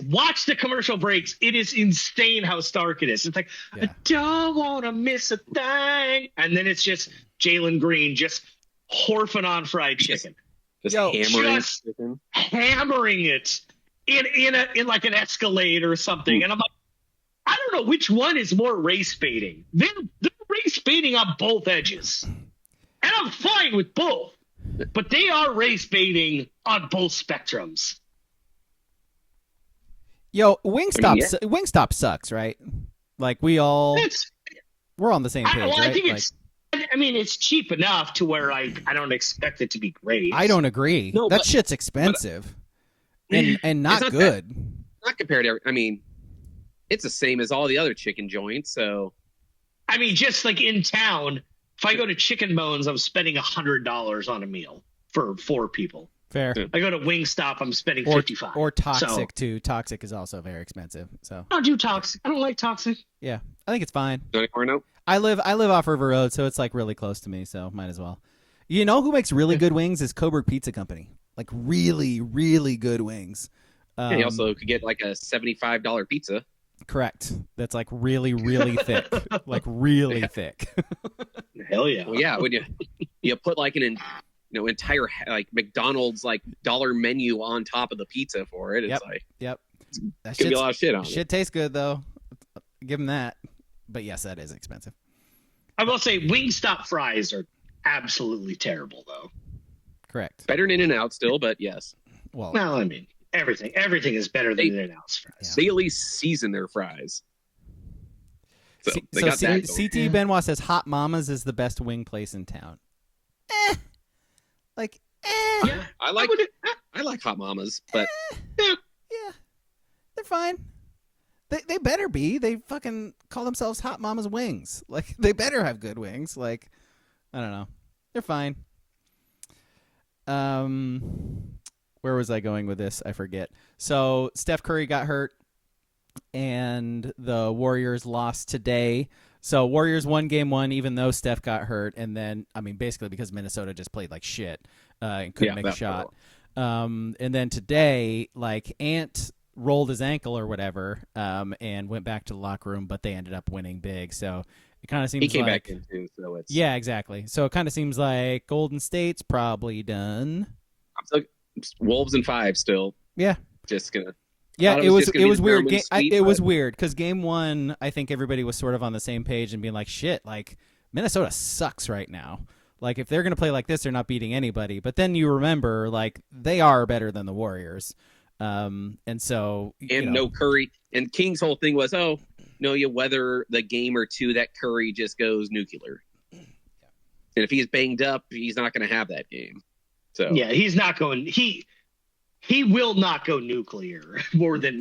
Watch the commercial breaks. It is insane how stark it is. It's like, I don't want to miss a thing. And then it's just Jalen Green just horfing on fried chicken. Just hammering it in like an Escalade or something. And I'm like, I don't know which one is more race baiting. They're race baiting on both edges. And I'm fine with both. But they are race baiting on both spectrums. Yo, Wingstop sucks, right? Like we're on the same page, right? I think it's cheap enough to where I don't expect it to be great. I don't agree. No, that shit's expensive and not good. Not compared to, it's the same as all the other chicken joints. So, just like in town, If I go to Chicken Bones, I'm spending $100 on a meal for 4 people. Fair. I go to Wingstop, I'm spending $55. Or Toxic So, too. Toxic is also very expensive. So I don't do Toxic. I don't like Toxic. yeah, I think it's fine. Not anymore, no? I live off River Road, so it's like really close to me. So might as well. You know who makes really good wings is Coburg Pizza Company. Like really, really good wings. Yeah, you also could get like a $75 pizza. Correct. That's like really, really thick. Like really thick. Hell yeah. Well, yeah, when you put like an entire like McDonald's like dollar menu on top of the pizza for it, it's like Yep. That could be a lot of shit on it. Shit tastes good though. Give them that. But yes, that is expensive. I will say Wingstop fries are absolutely terrible, though. Correct. Better than In-N-Out still, but yes. Well, I mean, everything is better than In-N-Out's fries. Yeah. They at least season their fries. So they got that going. CT Benoit says Hot Mama's is the best wing place in town. Yeah, I like Hot Mamas, but yeah, they're fine. They better be. They fucking call themselves Hot Mama's Wings. Like they better have good wings. Like I don't know. They're fine. Where was I going with this? I forget. So Steph Curry got hurt, and the Warriors lost today. So Warriors won game 1, even though Steph got hurt, and then basically because Minnesota just played like shit and couldn't make a shot. And then today, like Ant rolled his ankle or whatever, and went back to the locker room, but they ended up winning big. So it kind of seems he came like back in too. So it's exactly. So it kind of seems like Golden State's probably done. I'm still, Wolves in 5 still. Yeah, just gonna. Yeah, it was weird. It was but... weird because game 1, I think everybody was sort of on the same page and being like, "Shit, like Minnesota sucks right now. Like if they're gonna play like this, they're not beating anybody." But then you remember, like they are better than the Warriors, and so no Curry. And King's whole thing was, you weather the game or two that Curry just goes nuclear. And if he's banged up, he's not going to have that game. So yeah, he's not going. He will not go nuclear more than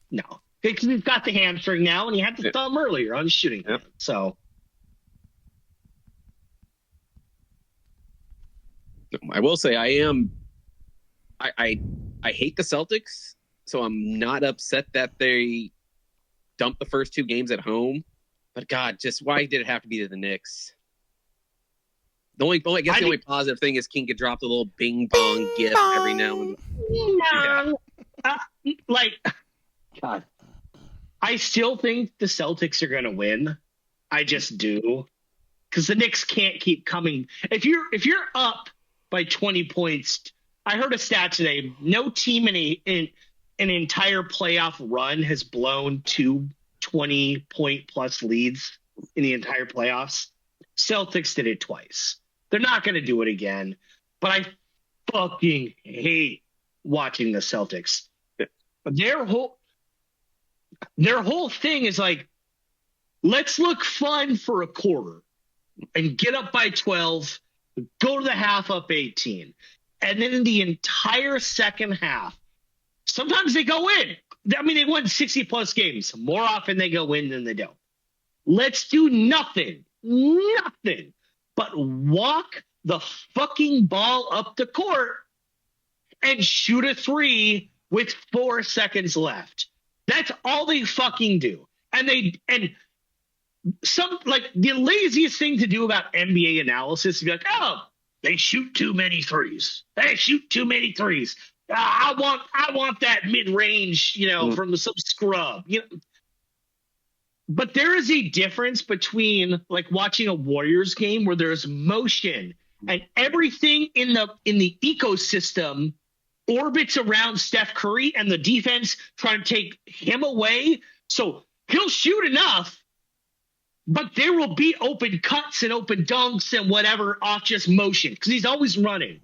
no. Because he's got the hamstring now, and he had the thumb earlier on shooting. Yep. So I will say I hate the Celtics, so I'm not upset that they dumped the first 2 games at home. But God, just why did it have to be to the Knicks? The only positive thing is King could drop the little bing bong gift every now and then. God, I still think the Celtics are going to win. I just do, because the Knicks can't keep coming. If you're up by 20 points, I heard a stat today. No team in an entire playoff run has blown 2 20-point plus leads in the entire playoffs. Celtics did it twice. They're not going to do it again, but I fucking hate watching the Celtics. Their whole thing is like, let's look fun for a quarter and get up by 12, go to the half up 18. And then in the entire second half, sometimes they go in. They won 60-plus games. More often they go in than they don't. Let's do nothing but walk the fucking ball up the court and shoot a 3 with 4 seconds left. That's all they fucking do. And the laziest thing to do about NBA analysis is be like, they shoot too many threes. They shoot too many threes. I want that mid-range, from some scrub. But there is a difference between like watching a Warriors game where there's motion and everything in the ecosystem orbits around Steph Curry and the defense trying to take him away. So he'll shoot enough, but there will be open cuts and open dunks and whatever off just motion because he's always running.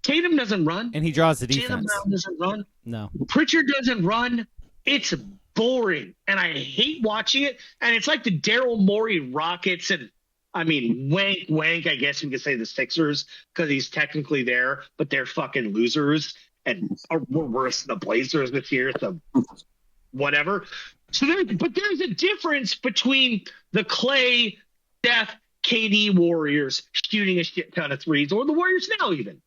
Tatum doesn't run. And he draws the defense. Jaylen Brown doesn't run. No. Pritchard doesn't run. It's boring, and I hate watching it. And it's like the Daryl Morey Rockets, and wank, I guess you could say the Sixers, because he's technically there, but they're fucking losers, and we're worse than the Blazers this year, so whatever. But there's a difference between the Clay, Steph, KD Warriors shooting a shit ton of threes, or the Warriors now even.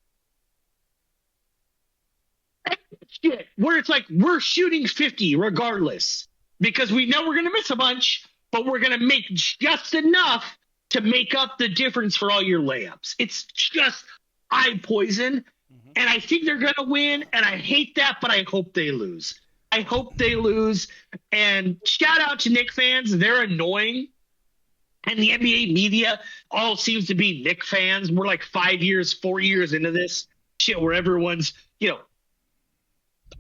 Shit, where it's like we're shooting 50 regardless because we know we're going to miss a bunch, but we're going to make just enough to make up the difference for all your layups. It's just eye poison, and I think they're going to win, and I hate that, but I hope they lose. I hope they lose, and shout out to Knicks fans. They're annoying, and the NBA media all seems to be Knicks fans. We're like 4 years into this shit where everyone's,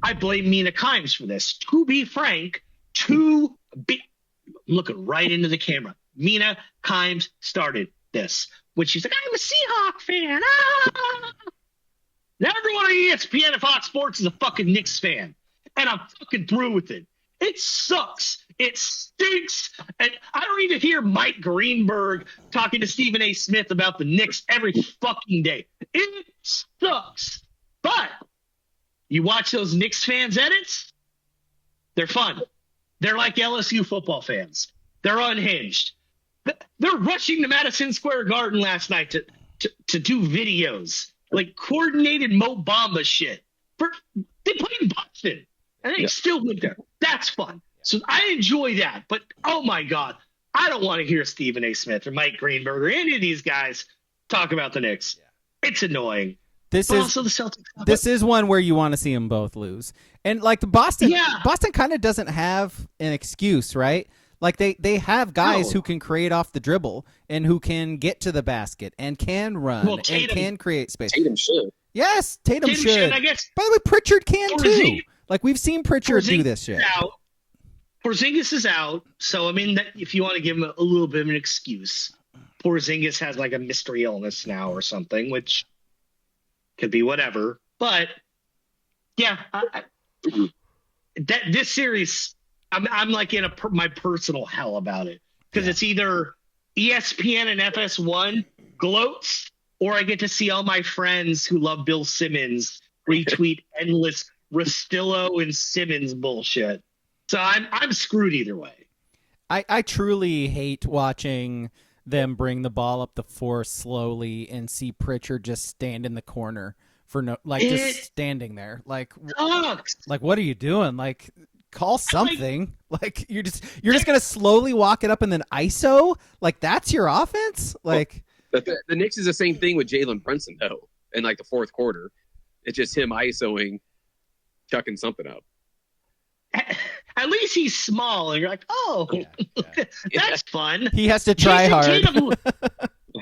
I blame Mina Kimes for this. To be frank, I'm looking right into the camera. Mina Kimes started this. When she's like, I'm a Seahawk fan. Ah! Now everyone on ESPN and Fox Sports is a fucking Knicks fan. And I'm fucking through with it. It sucks. It stinks. And I don't even hear Mike Greenberg talking to Stephen A. Smith about the Knicks every fucking day. It sucks. But you watch those Knicks fans' edits, they're fun. They're like LSU football fans. They're unhinged. They're rushing to Madison Square Garden last night to do videos, like coordinated Mo Bamba shit. They played Boston, and they still went there. That's fun. So I enjoy that. But, oh, my God, I don't want to hear Stephen A. Smith or Mike Greenberg or any of these guys talk about the Knicks. It's annoying. This But is also the Celtics. this is one where you want to see them both lose. And like the Boston kind of doesn't have an excuse, right? Like they have guys who can create off the dribble and who can get to the basket and can run and can create space. Tatum should. Yes, Tatum should. I guess. By the way, Pritchard can too. Porzingis- Like we've seen Pritchard do this shit. Porzingis is out, so I mean, if you want to give him a little bit of an excuse, Porzingis has like a mystery illness now or something, which could be whatever. But yeah, this series, I'm like in my personal hell about it because it's either ESPN and FS1 gloats, or I get to see all my friends who love Bill Simmons retweet endless Rustillo and Simmons bullshit. So I'm screwed either way. I truly hate watching them bring the ball up the floor slowly and see Pritchard just stand in the corner for just standing there. Like what are you doing? Like call something. Like you're just gonna slowly walk it up and then ISO? Like that's your offense? Like the Knicks is the same thing with Jalen Brunson though. In like the fourth quarter. It's just him ISOing, chucking something up. At least he's small, and you're like, that's fun. He has to try hard.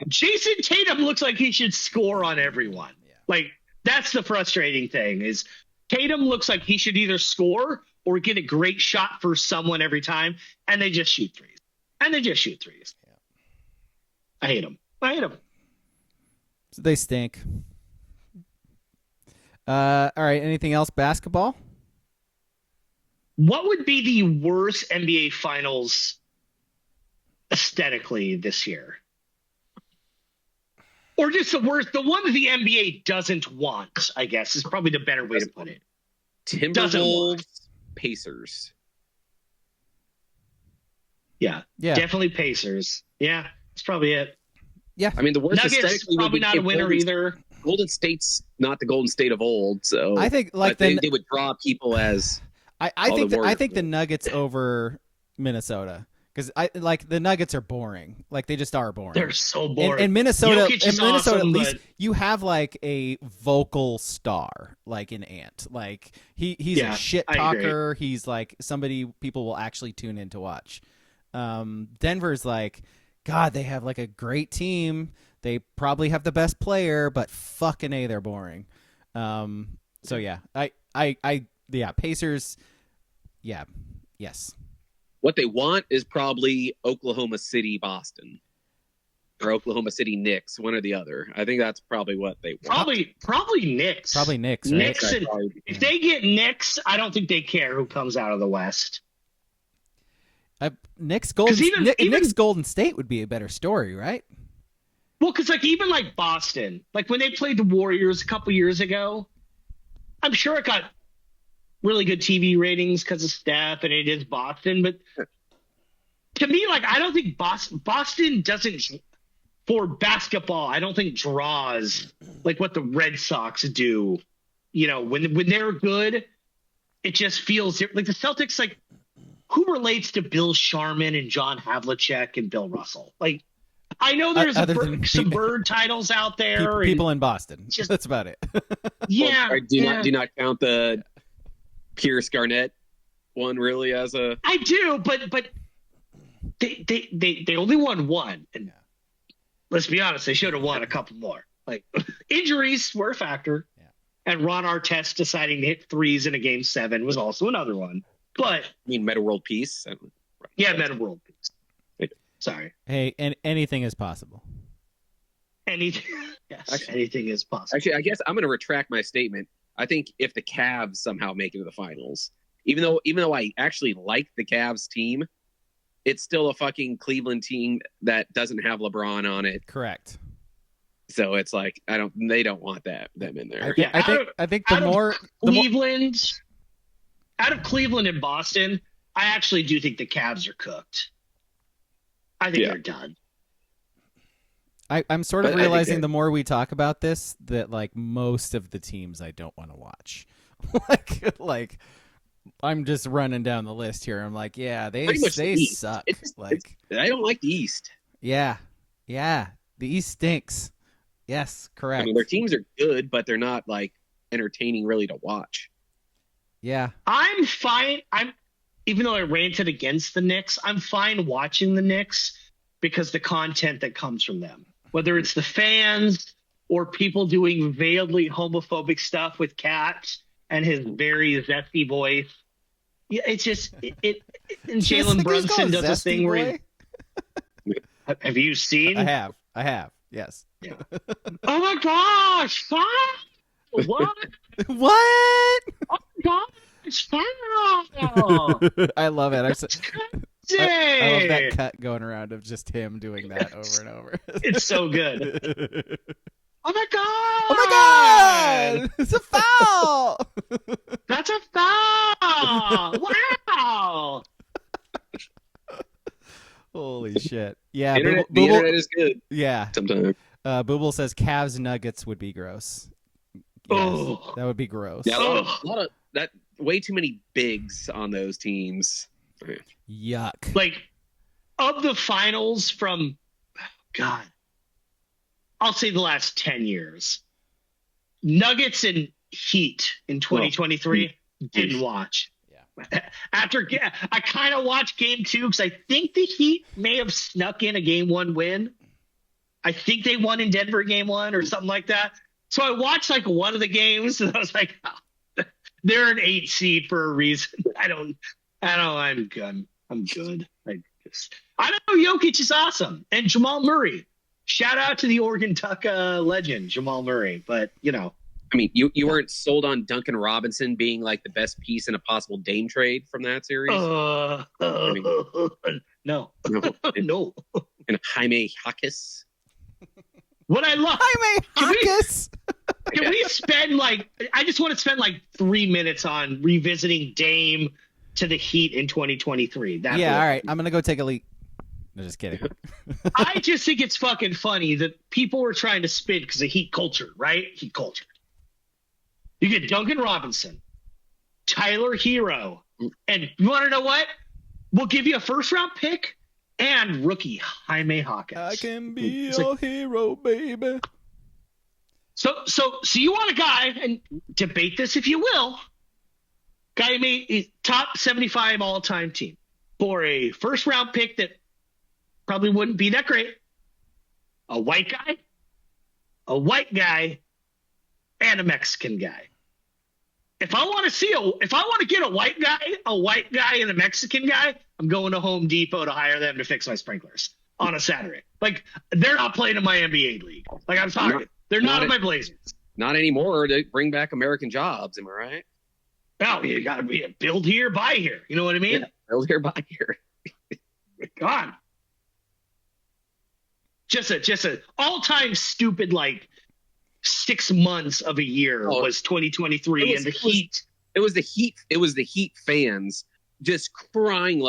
Jason Tatum looks like he should score on everyone. Yeah. Like, that's the frustrating thing, is Tatum looks like he should either score or get a great shot for someone every time, and they just shoot threes. Yeah. I hate them. They stink. All right, anything else basketball? What would be the worst NBA Finals aesthetically this year? Or just the worst, the one that the NBA doesn't want, I guess, is probably the better way to put it. Timberwolves, Pacers. Yeah, definitely Pacers. Yeah, that's probably it. Yeah. I mean, the worst Nuggets, aesthetically probably not a winner either. Golden State's not the Golden State of old, so I think they would draw people as I think the Nuggets over Minnesota, because the Nuggets are boring. Like they just are boring. They're so boring. And Minnesota, awesome, at least you have like a vocal star, like in Ant. Like he's a shit talker. He's like somebody people will actually tune in to watch. Denver's like, God, they have like a great team. They probably have the best player, but fucking A, they're boring. So yeah, Pacers. Yeah. Yes. What they want is probably Oklahoma City, Boston, or Oklahoma City, Knicks, one or the other. I think that's probably what they want. Probably Knicks. Probably Knicks. Right? Knicks. If they get Knicks, I don't think they care who comes out of the West. Knicks Golden State would be a better story, right? Well, because even Boston, like when they played the Warriors a couple years ago, I'm sure it got really good TV ratings because of Steph and it is Boston. But to me, I don't think Boston doesn't for basketball, I don't think draws like what the Red Sox do. You know, when they're good, it just feels like the Celtics. Like, who relates to Bill Sharman and John Havlicek and Bill Russell? Like, I know there's some bird titles out there. People in Boston. That's about it. Yeah. Or do not count the Pierce Garnett one really as a. I do, but they only won one, and let's be honest, they should have won a couple more. Like, injuries were a factor, and Ron Artest deciding to hit threes in a game 7 was also another one. But I mean, Meta World Peace. Yeah, Meta World Peace. Sorry. Hey, and anything is possible. Anything is possible. Actually, I guess I'm going to retract my statement. I think if the Cavs somehow make it to the finals, even though I actually like the Cavs team, it's still a fucking Cleveland team that doesn't have LeBron on it. Correct. So it's like they don't want them in there. I think the more out of Cleveland and Boston, I actually do think the Cavs are cooked. I think they're done. I'm sort of realizing the more we talk about this that like most of the teams I don't want to watch. like I'm just running down the list here. I'm like, yeah, they suck. I don't like the East. Yeah. The East stinks. Yes, correct. I mean, their teams are good, but they're not like entertaining really to watch. Yeah. I'm fine. Even though I ranted against the Knicks, I'm fine watching the Knicks because the content that comes from them, whether it's the fans or people doing veiledly homophobic stuff with Cat and his very zesty voice. Yeah, it's just and Jalen Brunson does this thing where have you seen? I have. Yes. Yeah. Oh my gosh! What? What? Oh my gosh! I love it. I love that cut going around of just him doing that over and over. It's so good. Oh my god! Oh my god! It's a foul! That's a foul! Wow! Holy shit! Yeah, the internet is good. Yeah. Sometimes. Booble says Cavs Nuggets would be gross. Yes, that would be gross. Yeah, a lot of that. Way too many bigs on those teams. Yuck. Like, of the finals from, God, I'll say the last 10 years, Nuggets and Heat in 2023 didn't watch. Yeah. I kind of watched game 2 because I think the Heat may have snuck in a game 1 win. I think they won in Denver game 1 or something like that. So I watched like one of the games and I was like, they're an 8 seed for a reason. I'm good. I know Jokic is awesome. And Jamal Murray. Shout out to the Oregon Taka legend, Jamal Murray. But, I mean, you weren't sold on Duncan Robinson being like the best piece in a possible Dame trade from that series? No. No. And Jaime Jaquez. What I love. Jaime Jaquez. Can we spend I just want to spend 3 minutes on revisiting Dame to the Heat in 2023. All right. I'm going to go take a leak. No, just kidding. I just think it's fucking funny that people were trying to spin because of Heat culture, right? Heat culture. You get Duncan Robinson, Tyler Hero, and you want to know what? We'll give you a first-round pick and rookie Jaime Jaquez. I can be your hero, baby. So you want a guy, and debate this if you will, guy made top 75 all-time team for a first-round pick that probably wouldn't be that great. A white guy, and a Mexican guy. If I want to get a white guy and a Mexican guy, I'm going to Home Depot to hire them to fix my sprinklers on a Saturday. They're not playing in my NBA league. I'm sorry. They're not in my Blazers. Not anymore. To bring back American jobs, am I right? Oh, you got to be build here, buy here. You know what I mean? Yeah, build here, buy here. God. Just a all-time stupid 6 months of a year was 2023 and the Heat. It was the Heat fans just crying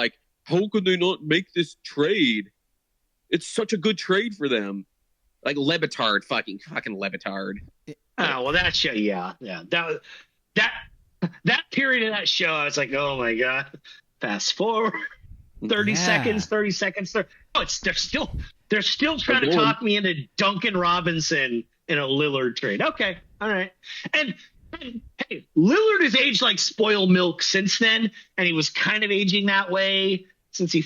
how could they not make this trade? It's such a good trade for them. like Lebitard, fucking Lebitard. Oh well, that show, yeah. That period of that show, I was like, oh my god. Fast forward 30 seconds. Oh, they're still trying to talk me into Duncan Robinson in a Lillard trade. Okay, all right. And hey, Lillard has aged like spoiled milk since then, and he was kind of aging that way since he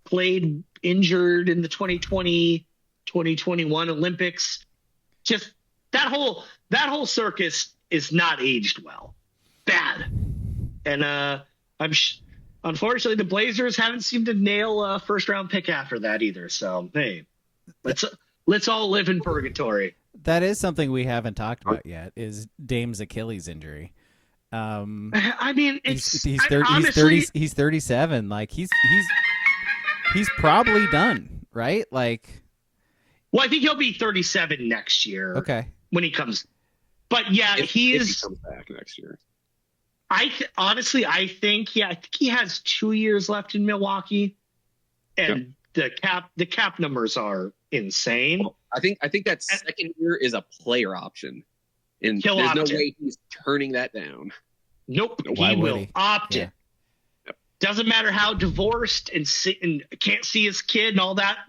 played injured in the 2020, 2021 Olympics. Just that whole circus is not aged well. Bad. And unfortunately, the Blazers haven't seemed to nail a first-round pick after that either. So, hey, let's all live in purgatory. That is something we haven't talked about yet. Is Dame's Achilles injury? I mean, he's 37. Like he's probably done, right? Like, well, I think he'll be 37 next year. Okay, when he comes. But yeah, if he comes back next year. I think he has 2 years left in Milwaukee, and the cap numbers are insane. Well, I think that second year is a player option, and there's no way he's turning that down. Nope, Why he would will he? opt in. Yep. Doesn't matter how divorced and can't see his kid and all that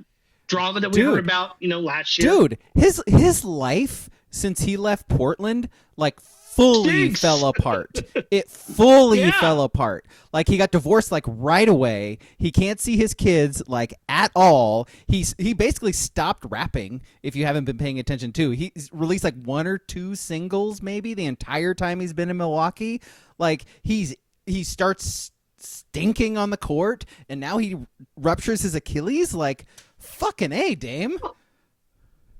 drama that we heard about, last year. Dude, his life since he left Portland, like, fully fell apart. It fully fell apart. Like, he got divorced like right away. He can't see his kids like at all. He basically stopped rapping. If you haven't been paying attention too, he's released like 1 or 2 singles maybe the entire time he's been in Milwaukee. Like, he starts stinking on the court, and now he ruptures his Achilles. Like, fucking A, Dame.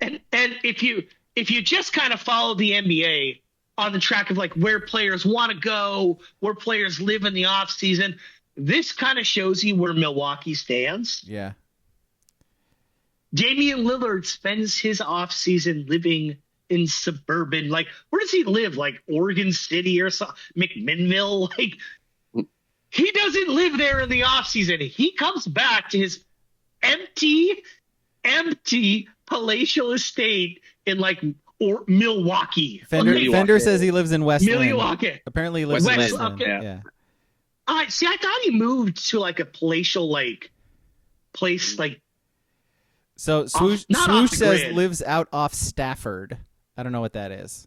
And if you just kind of follow the NBA on the track of like where players want to go, where players live in the off season, this kind of shows you where Milwaukee stands. Yeah. Damian Lillard spends his off season living in suburban, like, where does he live? Like Oregon City or something, McMinnville? Like, he doesn't live there in the off season. He comes back to his empty palatial estate in like Milwaukee. Fender says he lives in West Milwaukee. Apparently he lives in West okay. Yeah. See, I thought he moved to like a palatial like place like. So Swoosh says lives out off Stafford. I don't know what that is.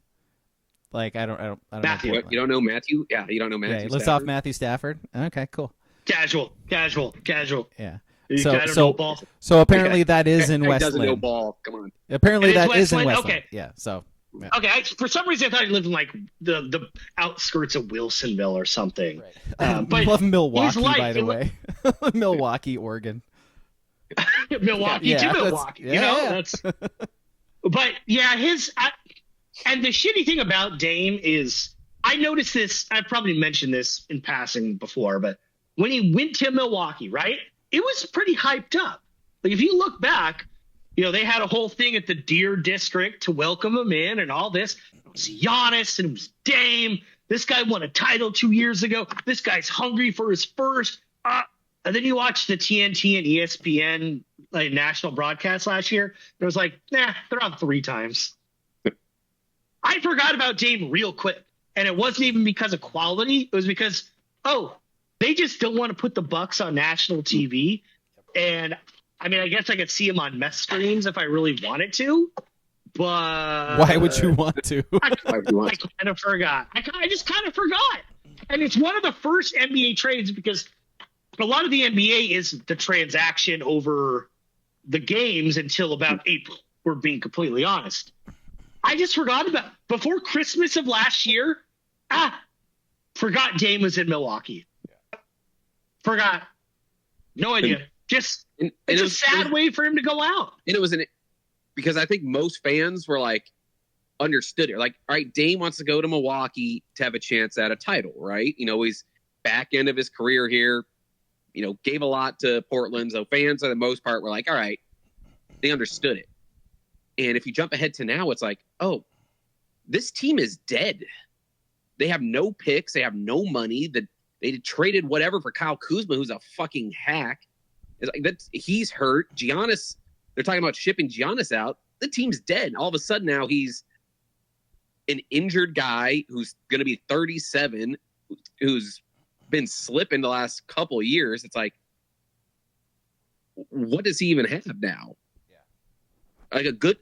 Like, I don't Matthew. know. You don't know Matthew? Yeah, you don't know Matthew. Yeah, he lives off Matthew Stafford. Okay, cool. Casual. Yeah. So apparently that is in West doesn't Lynn. know ball. Come on. Apparently that is in West Okay. Lynn. Yeah. So. Yeah. Okay. For some reason, I thought he lived in like the outskirts of Wilsonville or something. Right. But I love Milwaukee, life, by the way. Milwaukee, Oregon. Milwaukee to Milwaukee. That's. But yeah, and the shitty thing about Dame is, I noticed this. I've probably mentioned this in passing before, but when he went to Milwaukee, right, it was pretty hyped up. Like, if you look back, they had a whole thing at the Deer District to welcome him in and all this. It was Giannis and it was Dame. This guy won a title 2 years ago. This guy's hungry for his first. And then you watch the TNT and ESPN national broadcast last year. And it was like, they're on 3 times. I forgot about Dame real quick. And it wasn't even because of quality. It was because, they just don't want to put the Bucks on national TV. And I mean, I guess I could see him on mess screens if I really wanted to. But why would you want to? I kind of forgot. I just kind of forgot. And it's one of the first NBA trades, because a lot of the NBA is the transaction over the games until about April. We're being completely honest. I just forgot about before Christmas of last year. Forgot Dame was in Milwaukee. Forgot. No idea. It's a sad way for him to go out. And it was because I think most fans were like, understood it. Like, all right, Dame wants to go to Milwaukee to have a chance at a title, right? He's back end of his career here. Gave a lot to Portland. So fans, for the most part, were like, all right, they understood it. And if you jump ahead to now, it's like, this team is dead. They have no picks. They have no money. They traded whatever for Kyle Kuzma, who's a fucking hack. It's like he's hurt. Giannis, they're talking about shipping Giannis out. the team's dead. All of a sudden now he's an injured guy who's going to be 37, who's been slipping the last couple of years. It's like, what does he even have now? Yeah. Like a good,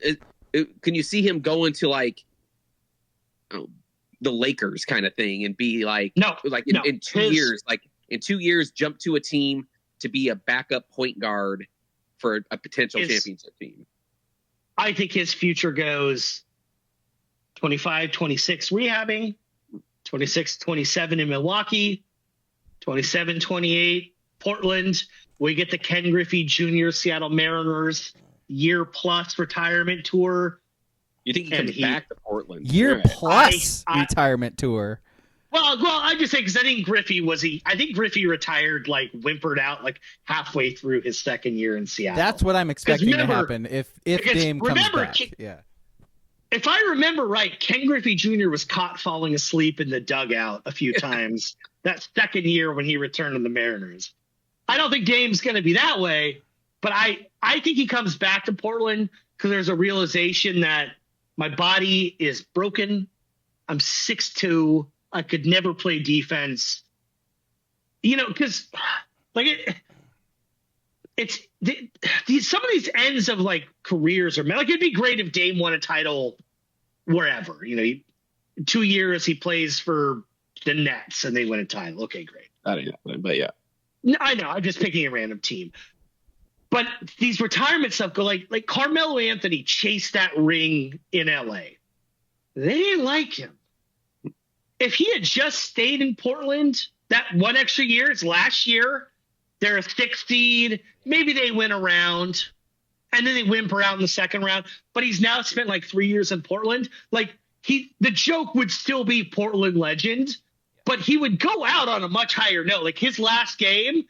can you see him going to like the Lakers kind of thing and be like, in 2 years, in 2 years, jump to a team to be a backup point guard for a potential championship team? I think his future goes 25, 26 rehabbing, 26, 27 in Milwaukee, 27, 28 Portland. We get the Ken Griffey Jr. Seattle Mariners year-plus retirement tour. You think he comes back to Portland? Year-plus retirement tour. Well, I just say because I think Griffey retired, like whimpered out like halfway through his second year in Seattle. That's what I'm expecting to happen if Dame comes back. If I remember right, Ken Griffey Jr. was caught falling asleep in the dugout a few times that second year when he returned to the Mariners. I don't think Dame's going to be that way, but I think he comes back to Portland because there's a realization that my body is broken. I'm 6'2". I could never play defense, because like some of these ends of like careers are like, it'd be great if Dame won a title wherever, 2 years he plays for the Nets and they win a title. Okay, great. I don't know, but yeah. No, I know. I'm just picking a random team. But these retirement stuff go like Carmelo Anthony chased that ring in LA. They didn't like him. If he had just stayed in Portland that one extra year, it's last year, they're a 6th seed. Maybe they win a round and then they whimper out in the second round. But he's now spent like 3 years in Portland. Like the joke would still be Portland legend, but he would go out on a much higher note. Like his last game,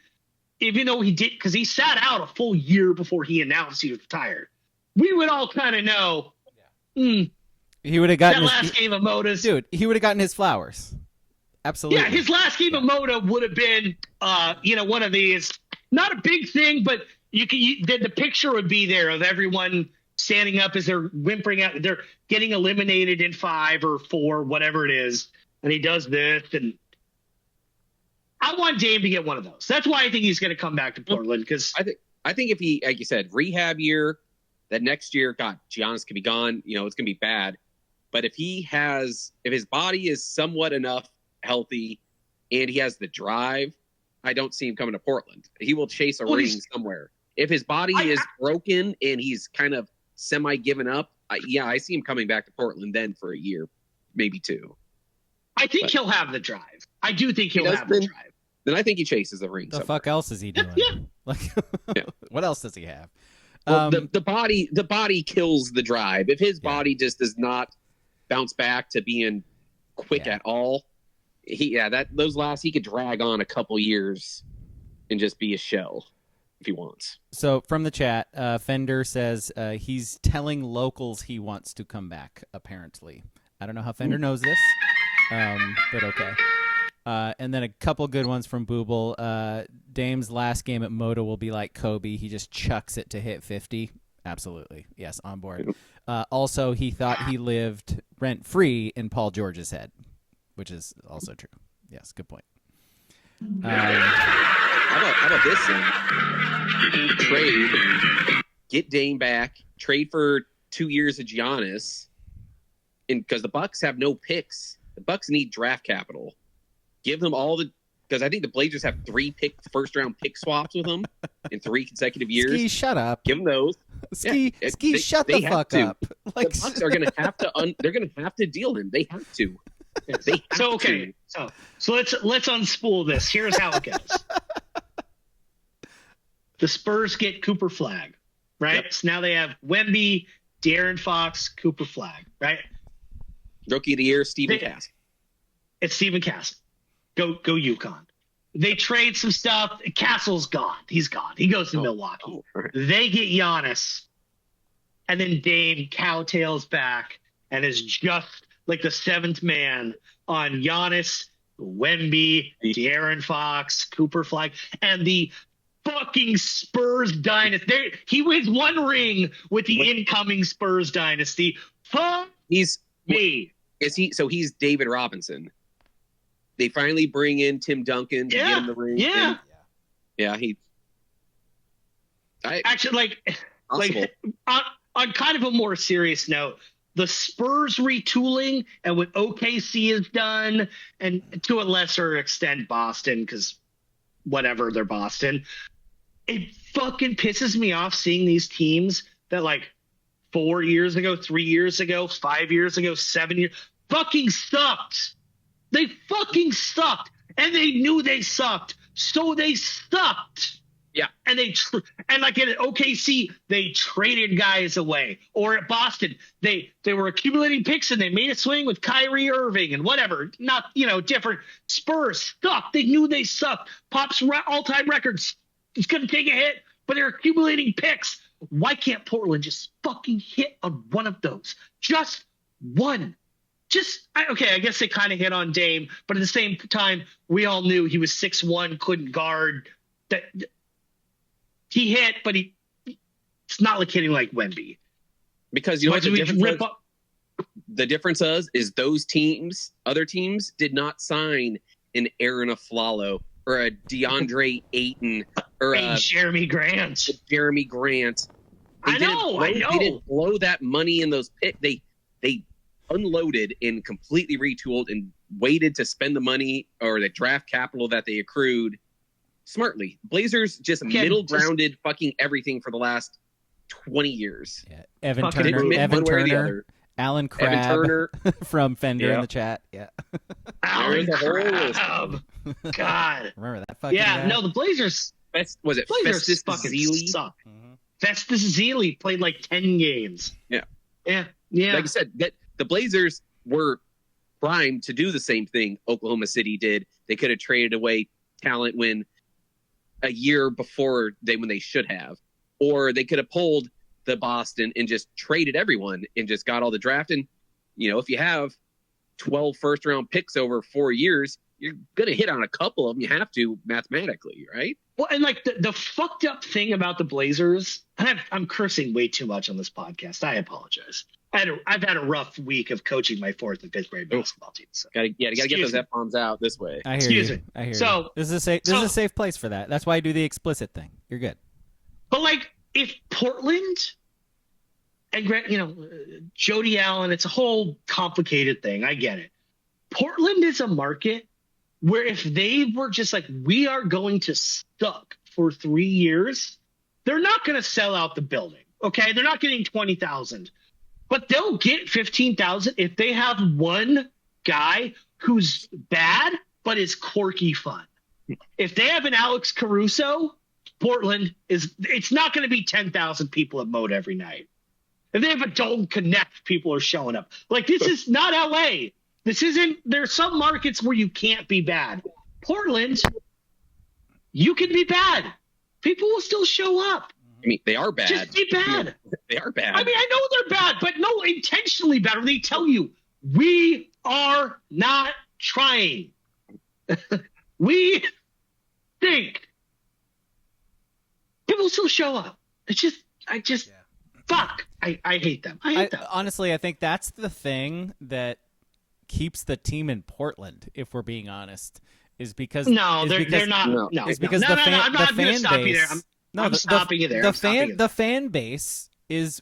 even though he did, because he sat out a full year before he announced he was retired, we would all kind of know, he would have gotten that last game of Moda's. Dude, he would have gotten his flowers. Absolutely. Yeah, his last game of Moda would have been, one of these. Not a big thing, but the picture would be there of everyone standing up as they're whimpering out. They're getting eliminated in 5 or 4, whatever it is, and he does this. And I want Dame to get one of those. That's why I think he's going to come back to Portland. Because I think if he, like you said, rehab year, that next year, God, Giannis could be gone. It's going to be bad. But if his body is somewhat enough healthy and he has the drive, I don't see him coming to Portland. He will chase a ring somewhere. If his body is broken and he's kind of semi-given up, I see him coming back to Portland then for a year, maybe 2. I think he'll have the drive. I do think he'll have the drive. Then I think he chases the ring. The fuck else is he doing? What else does he have? Well, the body kills the drive. If his body just does not bounce back to being quick at all, he could drag on a couple years and just be a shell if he wants. So from the chat, Fender says he's telling locals he wants to come back. Apparently, I don't know how Fender knows this, but okay. And then a couple good ones from Booble. Dame's last game at Moda will be like Kobe. He just chucks it to hit 50. Absolutely. Yes, on board. Also, he thought he lived rent-free in Paul George's head, which is also true. Yes, good point. How about this thing? Trade, get Dame back, trade for 2 years of Giannis, and because the Bucks have no picks. The Bucks need draft capital. Give them all because I think the Blazers have 3 first-round pick swaps with them in 3 consecutive years. Ski, shut up. Give them those. Ski, shut the fuck up. Like, the Bucks are going to have to. They're going to have to deal him. They have to. So let's unspool this. Here's how it goes. The Spurs get Cooper Flag, right? Yep. So now they have Wemby, De'Aaron Fox, Cooper Flag, right? Rookie of the year, Stephen Cass. It's Stephen Cass. Go UConn. They trade some stuff. Castle's gone. He's gone. He goes to Milwaukee. Right. They get Giannis. And then Dame cowtails back and is just like the 7th man on Giannis, Wemby, De'Aaron Fox, Cooper Flag, and the fuck fucking Spurs dynasty. He wins one ring with the incoming Spurs dynasty. Fuck me. Is he? So he's David Robinson. They finally bring in Tim Duncan to get him the ring. Yeah. Actually, on kind of a more serious note, the Spurs retooling and what OKC has done, and to a lesser extent Boston, because whatever, they're Boston. It fucking pisses me off seeing these teams that 4 years ago, 3 years ago, 5 years ago, 7 years fucking sucked. They fucking sucked, and they knew they sucked, so they sucked. Yeah, and at OKC, they traded guys away, or at Boston, they were accumulating picks and they made a swing with Kyrie Irving and whatever. Not different. Spurs sucked. They knew they sucked. Pop's all-time records. It's going to take a hit, but they're accumulating picks. Why can't Portland just fucking hit on one of those? Just one. I guess they kind of hit on Dame, but at the same time, we all knew he was 6'1", couldn't guard. That he hit, but it's not like hitting like Wemby. Because you know what the difference is those teams, other teams, did not sign an Aaron Aflalo or a DeAndre Ayton or a Jeremy Grant. I know. They didn't blow that money in those picks. They unloaded and completely retooled and waited to spend the money or the draft capital that they accrued smartly. Blazers just middle-grounded fucking everything for the last 20 years. Yeah. Evan Turner, Alan Crabb from Fender in the chat. Yeah. Alan Crabb. God. Remember that fucking guy? No, the Blazers. Was it Blazers Festus fucking Ezeli? Suck. Mm-hmm. Festus Ezeli played 10 games. Yeah. Like I said, that the Blazers were primed to do the same thing Oklahoma City did. They could have traded away talent when a year before when they should have, or they could have pulled the Boston and just traded everyone and just got all the draft. And, if you have 12 first round picks over 4 years, you're going to hit on a couple of them. You have to mathematically, right? Well, and the fucked up thing about the Blazers, and I'm cursing way too much on this podcast. I apologize. I've had a rough week of coaching my fourth and fifth grade basketball team. So. Gotta get those F-bombs out this way. I hear you. I hear you. This is a safe place for that. That's why I do the explicit thing. You're good. But if Portland and Jody Allen, it's a whole complicated thing. I get it. Portland is a market where if they were just we are going to suck for 3 years, they're not going to sell out the building. Okay, they're not getting 20,000. But they'll get 15,000 if they have one guy who's bad but is quirky fun. If they have an Alex Caruso, Portland it's not going to be 10,000 people at Mode every night. If they have a Dalton Connect, people are showing up. This is not LA. This isn't. There's some markets where you can't be bad. Portland, you can be bad. People will still show up. I mean, they are bad. Just be bad. They are bad. I mean, I know they're bad, but no, intentionally bad. They tell you, we are not trying. We think. People still show up. Fuck. I hate them. I hate them. Honestly, I think that's the thing that keeps the team in Portland, if we're being honest, is because... No, they're not. No, it's because the fan base... I'm stopping you there. The fan base is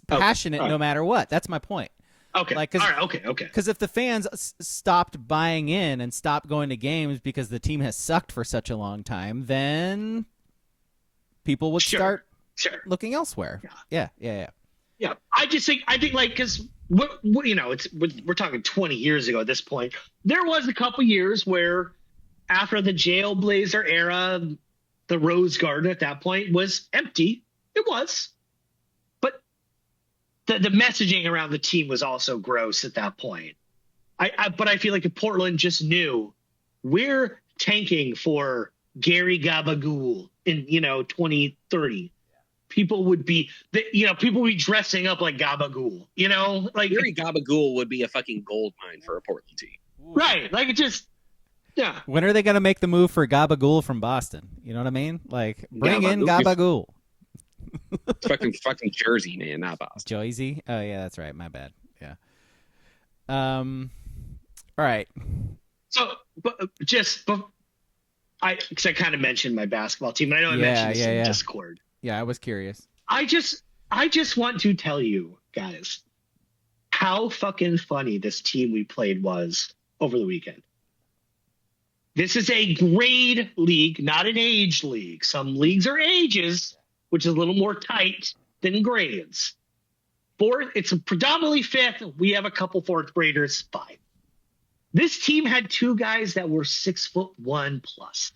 passionate no matter what. That's my point. Okay. All right. Okay. Because if the fans stopped buying in and stopped going to games because the team has sucked for such a long time, then people would start looking elsewhere. Yeah. I think because we're talking 20 years ago at this point. There was a couple years where after the Jailblazer era, the Rose Garden at that point was empty. It was. But the messaging around the team was also gross at that point. But I feel like if Portland just knew we're tanking for Gary Gabagool in 2030, people would be dressing up like Gabagool. Gary Gabagool would be a fucking gold mine for a Portland team. Right. Yeah. When are they going to make the move for Gabagool from Boston? You know what I mean? Like, bring in Gabagool. Gabagool. fucking Jersey, man, not Boston. Jersey? Oh, yeah, that's right. My bad. Yeah. All right. So, because I kind of mentioned my basketball team, and I know I mentioned this in Discord. Yeah, I was curious. I just want to tell you guys how fucking funny this team we played was over the weekend. This is a grade league, not an age league. Some leagues are ages, which is a little more tight than grades. It's a predominantly fifth. We have a couple fourth graders, fine. This team had two guys that were 6'1" plus.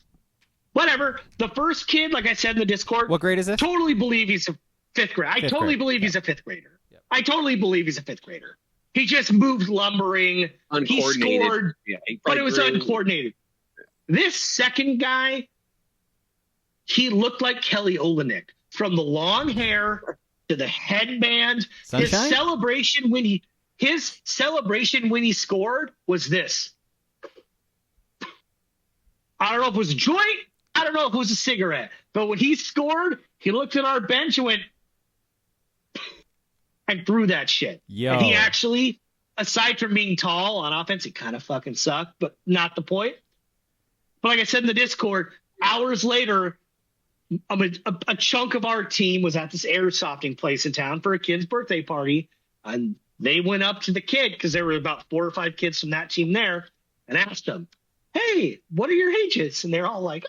Whatever. The first kid, like I said in the Discord, what grade is this? Totally believe he's a fifth grader. I totally believe he's a fifth grader. Yep. I totally believe he's a fifth grader. He just moved lumbering. He scored, but it was uncoordinated. This second guy, he looked like Kelly Olynyk. From the long hair to the headband. Sunshine? His celebration when he scored was this. I don't know if it was a joint. I don't know if it was a cigarette. But when he scored, he looked at our bench and went and threw that shit. Yo. And he actually, aside from being tall on offense, he kind of fucking sucked, but not the point. But like I said in the Discord, hours later, a chunk of our team was at this airsofting place in town for a kid's birthday party. And they went up to the kid, because there were about 4 or 5 kids from that team there, and asked him, hey, what are your ages? And they're all like,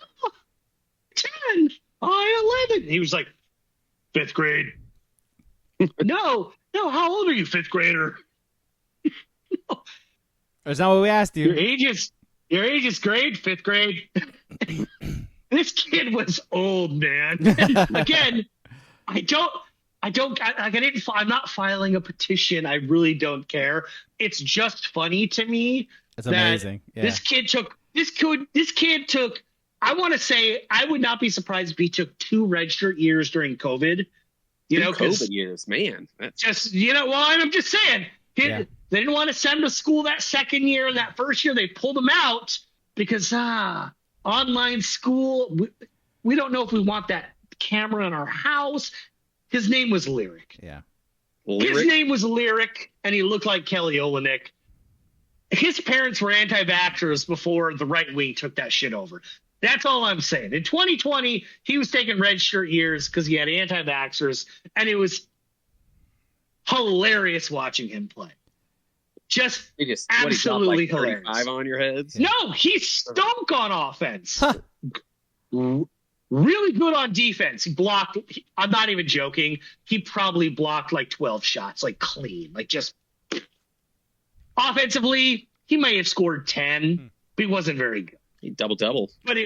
10, 11. He was like, 5th grade. No, how old are you, 5th grader? No. That's not what we asked you. Your age is grade, 5th grade. This kid was old, man. Again, I'm not filing a petition. I really don't care. It's just funny to me. That's amazing. Yeah. This kid took, I want to say, I would not be surprised if he took 2 redshirt years during COVID. COVID years, man. I'm just saying. They didn't want to send him to school that second year, and that first year they pulled him out because, online school, we don't know if we want that camera in our house. His name was Lyric. Yeah. His name was Lyric, and he looked like Kelly Olynyk. His parents were anti-vaxxers before the right wing took that shit over. That's all I'm saying. In 2020, he was taking red shirt years because he had anti-vaxxers, and it was hilarious watching him play. Just absolutely hilarious. 35 on your heads? No, he stunk on offense. Really good on defense. He blocked. I'm not even joking. He probably blocked like 12 shots, like clean, like just offensively. He may have scored 10, but he wasn't very good. He double. But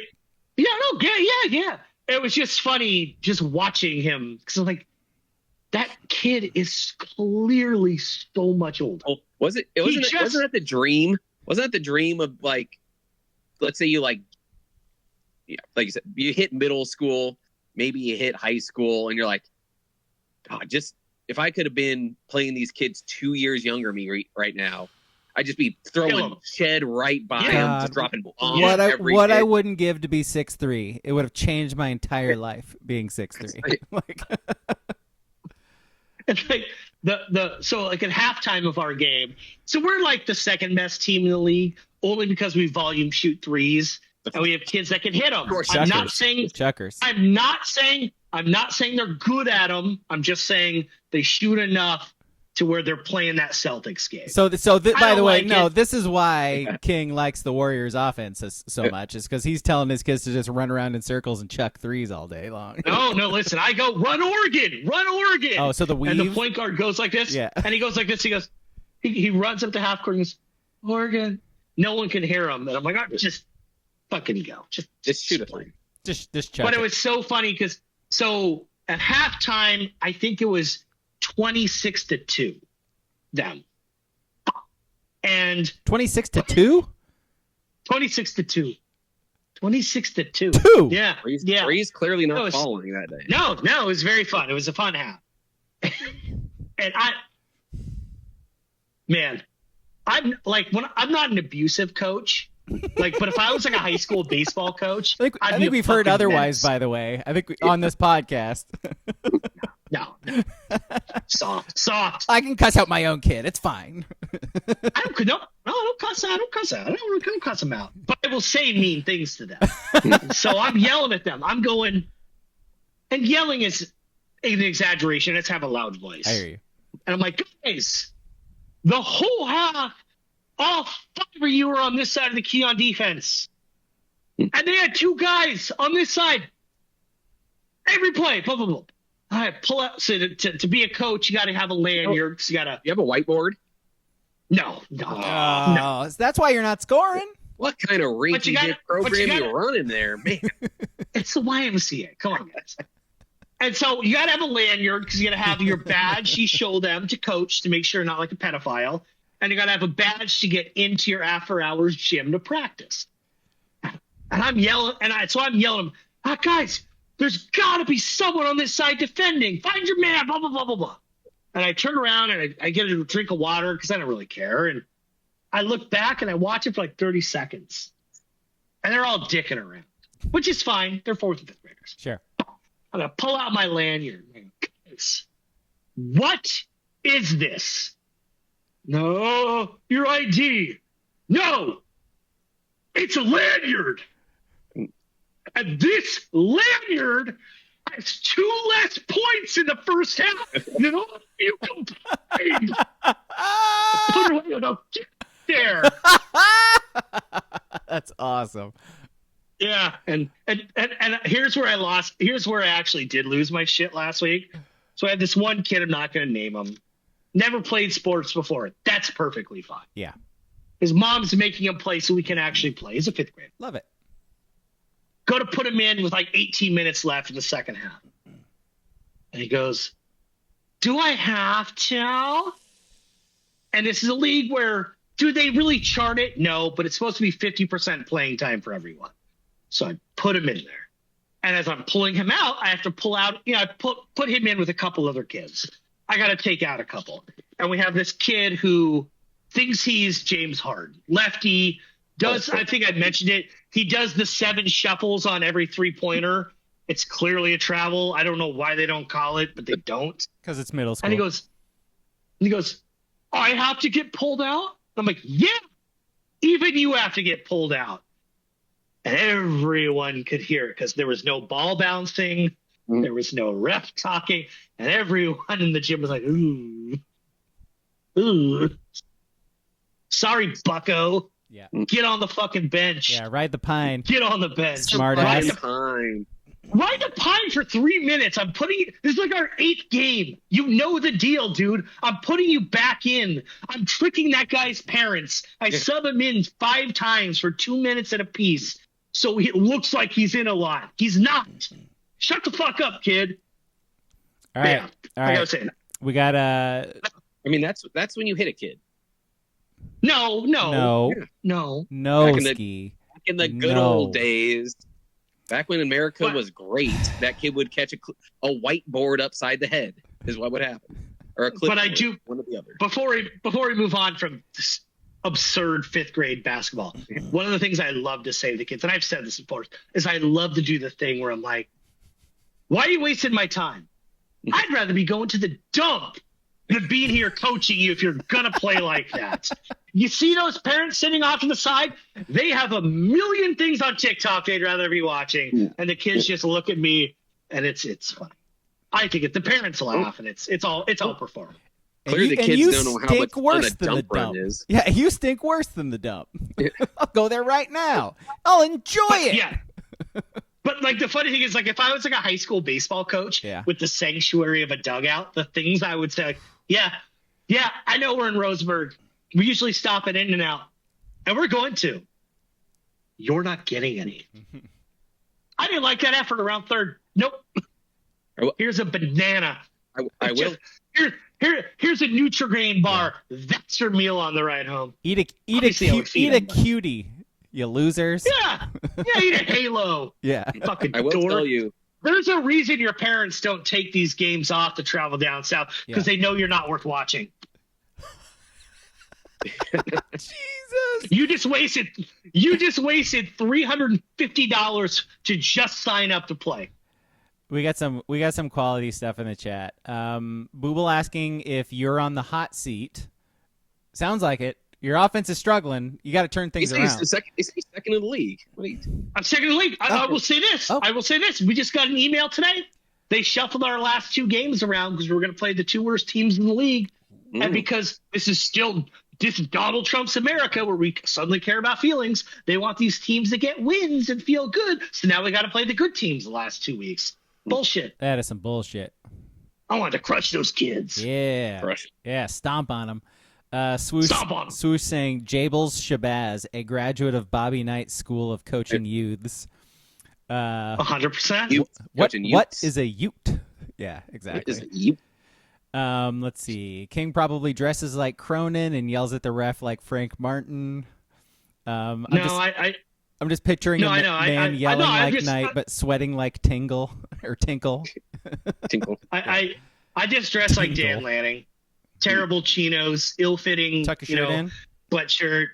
yeah. It was just funny just watching him because I'm like, that kid is clearly so much older. Oh, wasn't that the dream? Wasn't that the dream of, like, let's say you like you said, you hit middle school, maybe you hit high school, and you're like, God, just if I could have been playing these kids 2 years younger than me right now, I'd just be throwing shed right by them, just dropping bombs. What I wouldn't give to be 6'3", it would have changed my entire life being 6'3". It's like so like at halftime of our game, so we're like the second best team in the league only because we volume shoot threes and we have kids that can hit them. I'm not saying they're good at them. I'm just saying they shoot enough to where they're playing that Celtics game. By the way, this is why King likes the Warriors offense so much, is because he's telling his kids to just run around in circles and chuck threes all day long. No, listen, I go, run Oregon. Oh, so the weave? And the point guard goes like this, and he goes like this. He goes, he runs up to half court and goes, Oregon. No one can hear him. And I'm like, just fucking go. Just shoot a thing. Just chuck But it was so funny because, at halftime, I think it was 26-2 them. And 26-2? 26-2. 26-2. 2. Yeah. Breeze clearly not following that day. No, it was very fun. It was a fun half. And I'm like, I'm not an abusive coach, Like, but if I was like a high school baseball coach, I think we've heard otherwise, by the way. I think on this podcast. No. Soft. I can cuss out my own kid. It's fine. I don't cuss out. I don't cuss them out. But I will say mean things to them. So I'm yelling at them. I'm going, and yelling is an exaggeration. Let's have a loud voice. I hear you. And I'm like, guys, the whole half, all 5 of you were on this side of the key on defense. And they had 2 guys on this side. Every play, blah, blah, blah. All right, pull out. So to be a coach, you got to have a lanyard. You have a whiteboard? No. That's why you're not scoring. What kind of rinky-dink program you running there, man? It's the YMCA. Come on, guys. And so you got to have a lanyard because you got to have your badge you show them to coach to make sure you're not like a pedophile. And you got to have a badge to get into your after-hours gym to practice. And I'm yelling, so I'm yelling, guys, there's got to be someone on this side defending. Find your man, blah, blah, blah, blah, blah. And I turn around and I get a drink of water because I don't really care. And I look back and I watch it for like 30 seconds. And they're all dicking around, which is fine. They're 4th and 5th graders. Sure. I'm going to pull out my lanyard. Guys, what is this? No, your ID. No, it's a lanyard. And this lanyard has 2 less points in the first half than all you combined. Put it away, no, get there. That's awesome. Yeah, and here's where I lost. Here's where I actually did lose my shit last week. So I had this one kid. I'm not going to name him. Never played sports before. That's perfectly fine. Yeah. His mom's making him play so we can actually play. He's a 5th grader. Love it. Go to put him in with like 18 minutes left in the second half. And he goes, do I have to? And this is a league where, do they really chart it? No, but it's supposed to be 50% playing time for everyone. So I put him in there. And as I'm pulling him out, I have to pull out, I put him in with a couple other kids. I got to take out a couple. And we have this kid who thinks he's James Harden. Lefty, I think I mentioned it. He does the 7 shuffles on every 3-pointer. It's clearly a travel. I don't know why they don't call it, but they don't. Because it's middle school. And he goes, I have to get pulled out? I'm like, yeah, even you have to get pulled out. And everyone could hear it because there was no ball bouncing. There was no ref talking. And everyone in the gym was like, ooh. Sorry, bucko. Yeah. Get on the fucking bench. Yeah, ride the pine. Get on the bench. Smart Ride ass. the pine. Ride the pine for 3 minutes. This is like our 8th game. You know the deal, dude. I'm putting you back in. I'm tricking that guy's parents. I sub him in 5 times for 2 minutes at a piece. So it looks like he's in a lot. He's not. Shut the fuck up, kid. All right. Yeah, All right. I gotta say that. We got I mean, that's when you hit a kid. No. No ski. Back in the good old days, back when America was great, that kid would catch a whiteboard upside the head is what would happen. Or a clipboard, but I do, one or the other. Before we move on from this absurd 5th grade basketball, one of the things I love to say to the kids, and I've said this before, is I love to do the thing where I'm like, why are you wasting my time? I'd rather be going to the dump than being here coaching you if you're going to play like that. You see those parents sitting off to the side? They have a million things on TikTok they'd rather be watching. And the kids just look at me, and it's funny. I think the parents laugh, and it's all performance. Clearly the kids don't know how much fun a dump run is. Yeah, you stink worse than the dump. I'll go there right now. I'll enjoy it. Yeah. But like the funny thing is, like if I was like a high school baseball coach with the sanctuary of a dugout, the things I would say, like, yeah, I know we're in Roseburg. We usually stop at In-N-Out, and we're going to. You're not getting any. I didn't like that effort around 3rd. Nope. Here's a banana. I will. Here's a Nutri-Grain bar. That's your meal on the ride home. Eat a cutie, you losers. Yeah, eat a Halo. Yeah. Fucking I will tell you. There's a reason your parents don't take these games off to travel down south because they know you're not worth watching. Jesus You just wasted $350 to just sign up to play. We got some quality stuff in the chat. Booble asking if you're on the hot seat. Sounds like it. Your offense is struggling. You got to turn things around. He's second in the league. I'm second in the league. I will say this. Oh. I will say this. We just got an email today. They shuffled our last two games around because we were going to play the two worst teams in the league. And because this is Donald Trump's America where we suddenly care about feelings, they want these teams to get wins and feel good. So now we got to play the good teams the last 2 weeks. Bullshit. That is some bullshit. I wanted to crush those kids. Yeah. Crush. Yeah, stomp on them. Swoosh saying, Jables Shabazz, a graduate of Bobby Knight's School of Coaching Youths. 100%. What is a Ute? Yeah, exactly. What is a Ute? Let's see. King probably dresses like Cronin and yells at the ref like Frank Martin. I'm just picturing a man yelling like Knight but sweating like Tingle or Tinkle. Tinkle. I just dress like Dan Lanning. Terrible chinos, ill-fitting, Tuck your shirt in. Sweatshirt,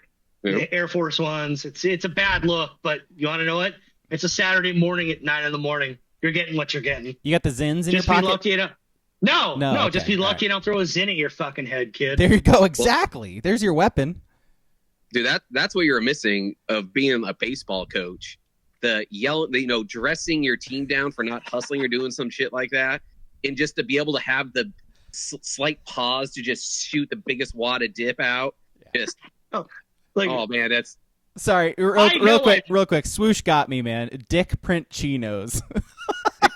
Yeah. Air Force Ones. It's a bad look, but you want to know what? It's a Saturday morning at 9 a.m. You're getting what you're getting. You got the Zins in Just your be pocket? lucky you don't. No. Okay, Just be lucky right. you don't throw a Zin at your fucking head, kid. There you go. Exactly. There's your weapon. Dude, that's what you're missing of being a baseball coach. Dressing your team down for not hustling or doing some shit like that, and just to be able to have the slight pause to just shoot the biggest wad of dip out. Just oh man, that's sorry. Real quick. Swoosh got me, man. Dick print chinos. Dick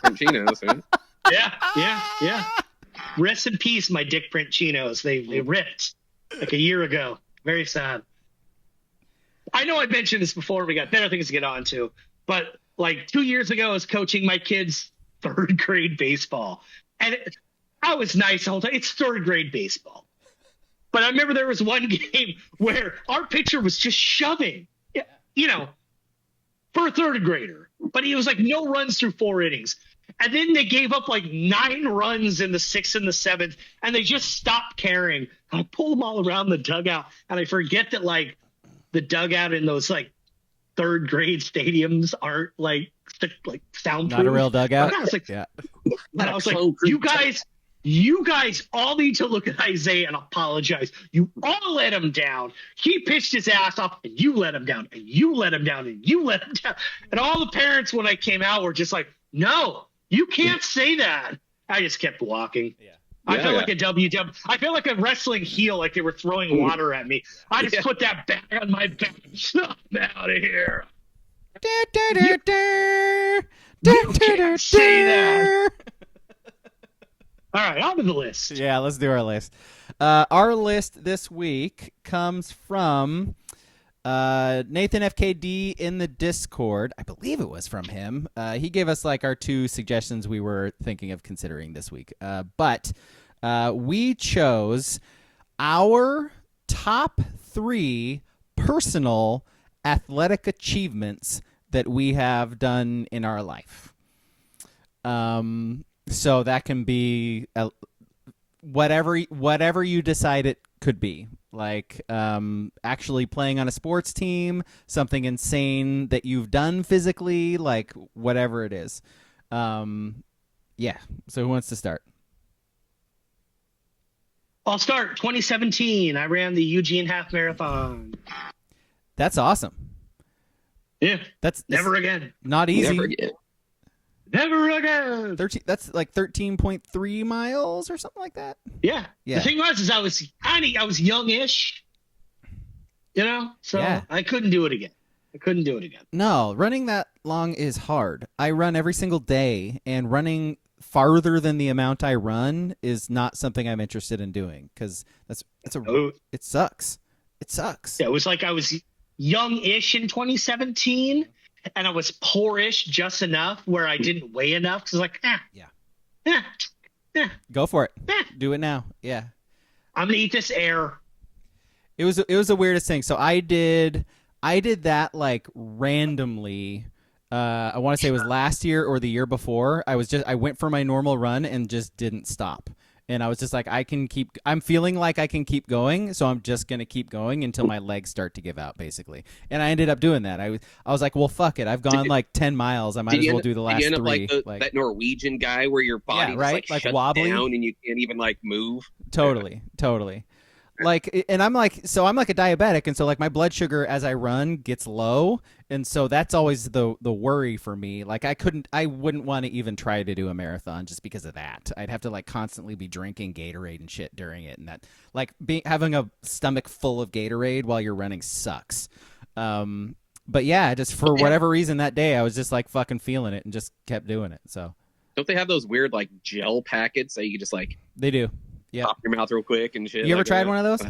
print chinos, man. Yeah. Rest in peace, my dick print chinos. They ripped like a year ago. Very sad. I know I mentioned this before. We got better things to get on to, but like 2 years ago, I was coaching my kids' third grade baseball, and I was nice the whole time. It's third grade baseball. But I remember there was one game where our pitcher was just shoving, for a third grader. But he was like no runs through 4 innings. And then they gave up like 9 runs in the 6th and the 7th, and they just stopped caring. And I pull them all around the dugout, and I forget that like the dugout in those like third grade stadiums aren't like soundproof. Not a real dugout. And I was like, yeah. And I was like, you guys all need to look at Isaiah and apologize. You all let him down. He pitched his ass off, and you let him down, and you let him down, and you let him down. And all the parents, when I came out, were just like, no, you can't say that. I just kept walking. Yeah. I felt like a WW. I felt like a wrestling heel, like they were throwing water at me. I just put that back on my back. I'm out of here. You can't say that. All right, on to the list. Yeah, let's do our list. Our list this week comes from Nathan FKD in the Discord. I believe it was from him. He gave us like our 2 suggestions we were thinking of considering this week. But we chose our top 3 personal athletic achievements that we have done in our life. So that can be whatever you decide it could be. Like actually playing on a sports team, something insane that you've done physically, like whatever it is. Yeah. So who wants to start? I'll start. 2017, I ran the Eugene Half Marathon. That's awesome. Yeah. That's never again. Not easy. Never again. 13, that's like 13.3 miles or something like that. Yeah. The thing was, I was youngish, so yeah. I couldn't do it again. No, running that long is hard. I run every single day, and running farther than the amount I run is not something I'm interested in doing because it sucks. It sucks. Yeah, it was like I was young-ish in 2017. And I was poorish just enough where I didn't weigh enough because like, go for it. Do it now. Yeah. I'm gonna eat this air. It was the weirdest thing. So I did that like randomly. I want to say it was last year or the year before. I went for my normal run and just didn't stop. And I was just like, I'm feeling like I can keep going, so I'm just going to keep going until my legs start to give out, basically. And I ended up doing that. I was like, well, fuck it. I've gone like 10 miles. I might as well do the last 3. Did you end up like that Norwegian guy where your body yeah, right? just shuts wobbly down and you can't even like move? Totally. Like, and I'm like a diabetic, and so like my blood sugar as I run gets low, and so that's always the worry for me. Like I wouldn't want to even try to do a marathon just because of that. I'd have to like constantly be drinking Gatorade and shit during it, and that like having a stomach full of Gatorade while you're running sucks. But yeah, just for whatever reason that day I was just like fucking feeling it and just kept doing it. So don't they have those weird like gel packets that you just like they do. Yeah, pop your mouth real quick and shit. You ever tried one of those?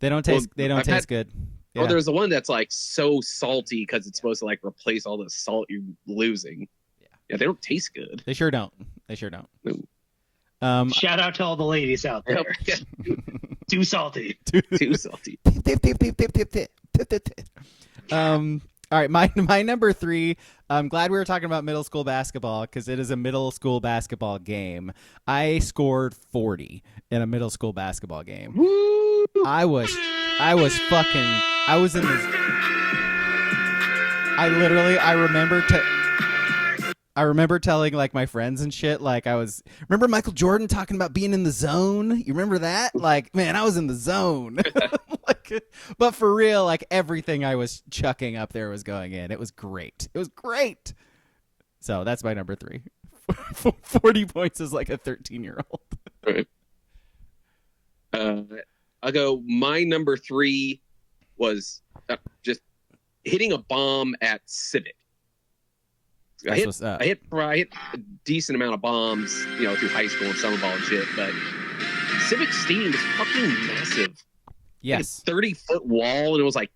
They don't taste. They don't taste good. Yeah. Oh, there's the one that's like so salty because it's supposed to like replace all the salt you're losing. Yeah, they don't taste good. They sure don't. No. Shout out to all the ladies out there. Too salty. Too salty. All right, my number 3. I'm glad we were talking about middle school basketball because it is a middle school basketball game. I scored 40 in a middle school basketball game. Woo! I was in this. I remember telling like my friends and shit. Like remember Michael Jordan talking about being in the zone. You remember that? Like, man, I was in the zone. But for real, like everything I was chucking up there was going in. It was great. So that's my number 3. 40 points is like a 13-year-old. Right. I'll go. My number 3 was just hitting a bomb at Civic. I hit a decent amount of bombs, through high school and summer ball and shit. But Civic Stadium is fucking massive. Yes, 30-foot wall, and it was like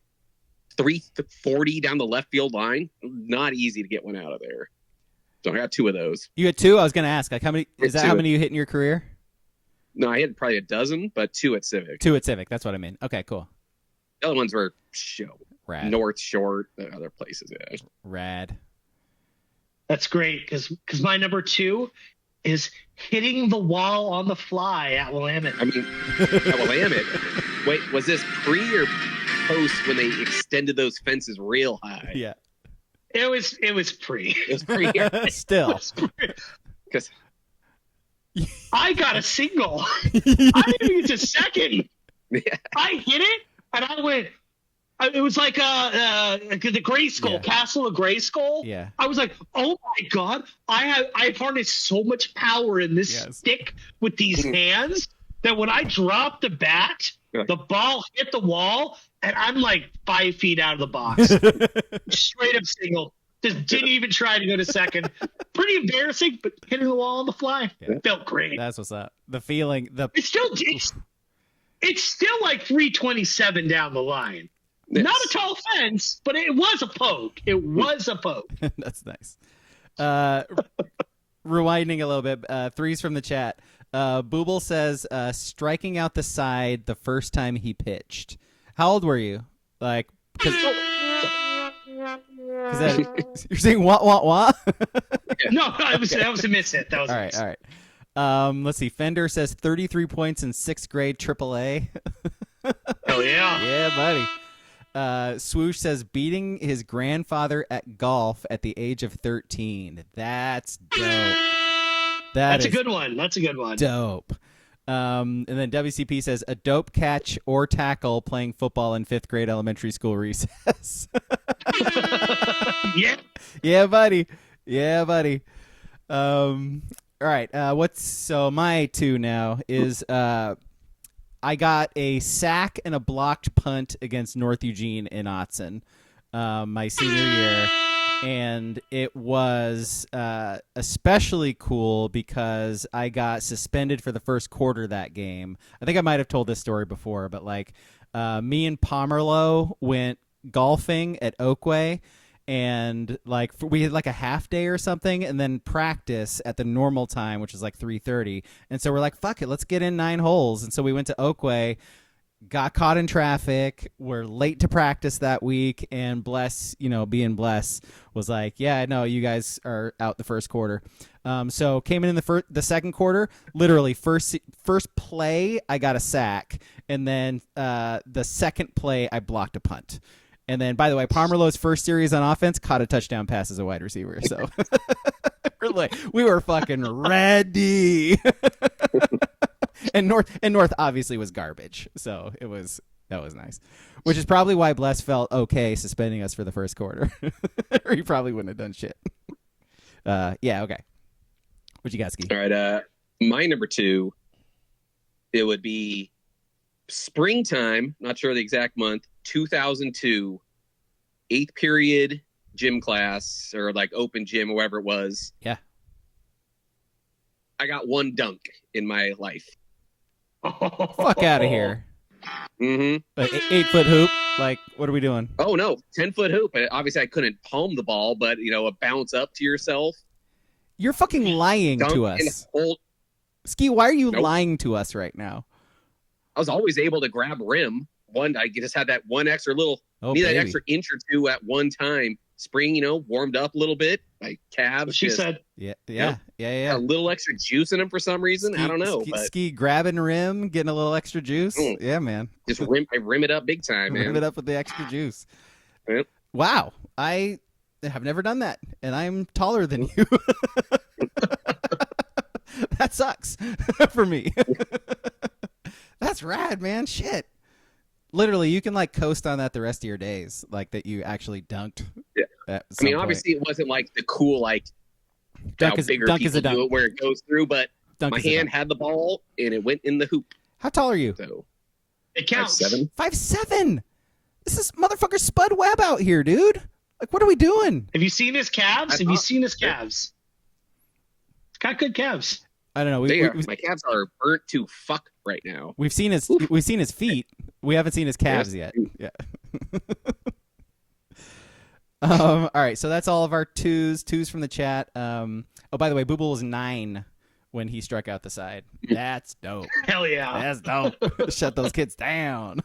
340 down the left field line. Not easy to get one out of there. So I got 2 of those. You had 2? I was going to ask, like, how many? Is that how many you hit in your career? No, I had probably a dozen, but 2 at Civic. 2 at Civic. That's what I mean. Okay, cool. The other ones were Rad. North Shore, other places. Yeah. Rad. That's great because my number 2 is hitting the wall on the fly at Willamette. I mean, at Willamette. Wait, was this pre or post when they extended those fences real high? Yeah. It was pre. It was pre. Still. Because I got a single. I didn't even get to second. Yeah. I hit it and I went. It was like the Gray Skull, Castle of Gray Skull. Yeah. I was like, oh my god, I've harnessed so much power in this stick with these hands that when I dropped the bat, the ball hit the wall and I'm like 5 feet out of the box. Straight up single. Just didn't even try to go to second. Pretty embarrassing, but hitting the wall on the fly felt great. That's what's up. The feeling. It's still like 327 down the line. Yes. Not a tall fence, but it was a poke. That's nice. Rewinding a little bit, 3s from the chat. Booble says, striking out the side the first time he pitched. How old were you? Like, you're saying what? No, that was a miss hit. All right. Let's see. Fender says 33 points in 6th grade AAA. Oh yeah. Yeah, buddy. Swoosh says beating his grandfather at golf at the age of 13. That's dope. That's a good one. Dope. And then WCP says a dope catch or tackle playing football in 5th grade elementary school recess. Yeah. Yeah, buddy. All right. So my 2 now is I got a sack and a blocked punt against North Eugene in Autzen my senior year. And it was especially cool because I got suspended for the first quarter that game. I think I might have told this story before, but like me and Pomerlo went golfing at Oakway. And like we had like a half day or something, and then practice at the normal time, which is like 3:30. And so we're like, "Fuck it, let's get in 9 holes." And so we went to Oakway, got caught in traffic. We're late to practice that week, and being Bless was like, "Yeah, no, you guys are out the first quarter." So came in the second quarter, literally first play, I got a sack. And then the second play, I blocked a punt. And then, by the way, Pomerleau's first series on offense caught a touchdown pass as a wide receiver. So we were fucking ready. And North obviously was garbage. So that was nice. Which is probably why Bless felt okay suspending us for the first quarter. Or he probably wouldn't have done shit. Yeah, okay. What you got, Ski? All right, my number 2, it would be springtime, not sure the exact month, 2002, 8th period gym class, or like open gym, or whatever it was. Yeah. I got one dunk in my life. Fuck out of here. Mm-hmm. Like 8-foot hoop? Like, what are we doing? Oh, no, 10-foot hoop. Obviously, I couldn't palm the ball, but, a bounce up to yourself. You're fucking lying Dunk to us. Hold. Ski, why are you Nope. lying to us right now? I was always able to grab rim. I just had that one extra little, that extra inch or two at one time. Spring, warmed up a little bit. My calves. She said. Yeah. A little extra juice in them for some reason. I don't know. Ski grabbing rim, getting a little extra juice. Yeah, man. Just I rim it up big time, man. Rim it up with the extra juice. Yep. Wow. I have never done that, and I'm taller than you. That sucks for me. That's rad, man. Shit. Literally, you can like coast on that the rest of your days, like that you actually dunked. Yeah. I mean, obviously, it wasn't like the cool dunk how bigger dunk people is a dunk. do it where it goes through, but my hand had the ball and it went in the hoop. How tall are you? So It counts. 5'7". 5'7". This is motherfucker Spud Webb out here, dude. Like, what are we doing? Have you seen his calves? He's got good calves. I don't know. My calves are burnt to fuck right now. We've seen his feet. We haven't seen his calves yet. Yeah. All right, so that's all of our twos from the chat. Oh, by the way, Booble was 9 when he struck out the side. That's dope. Hell yeah. That's dope. Shut those kids down.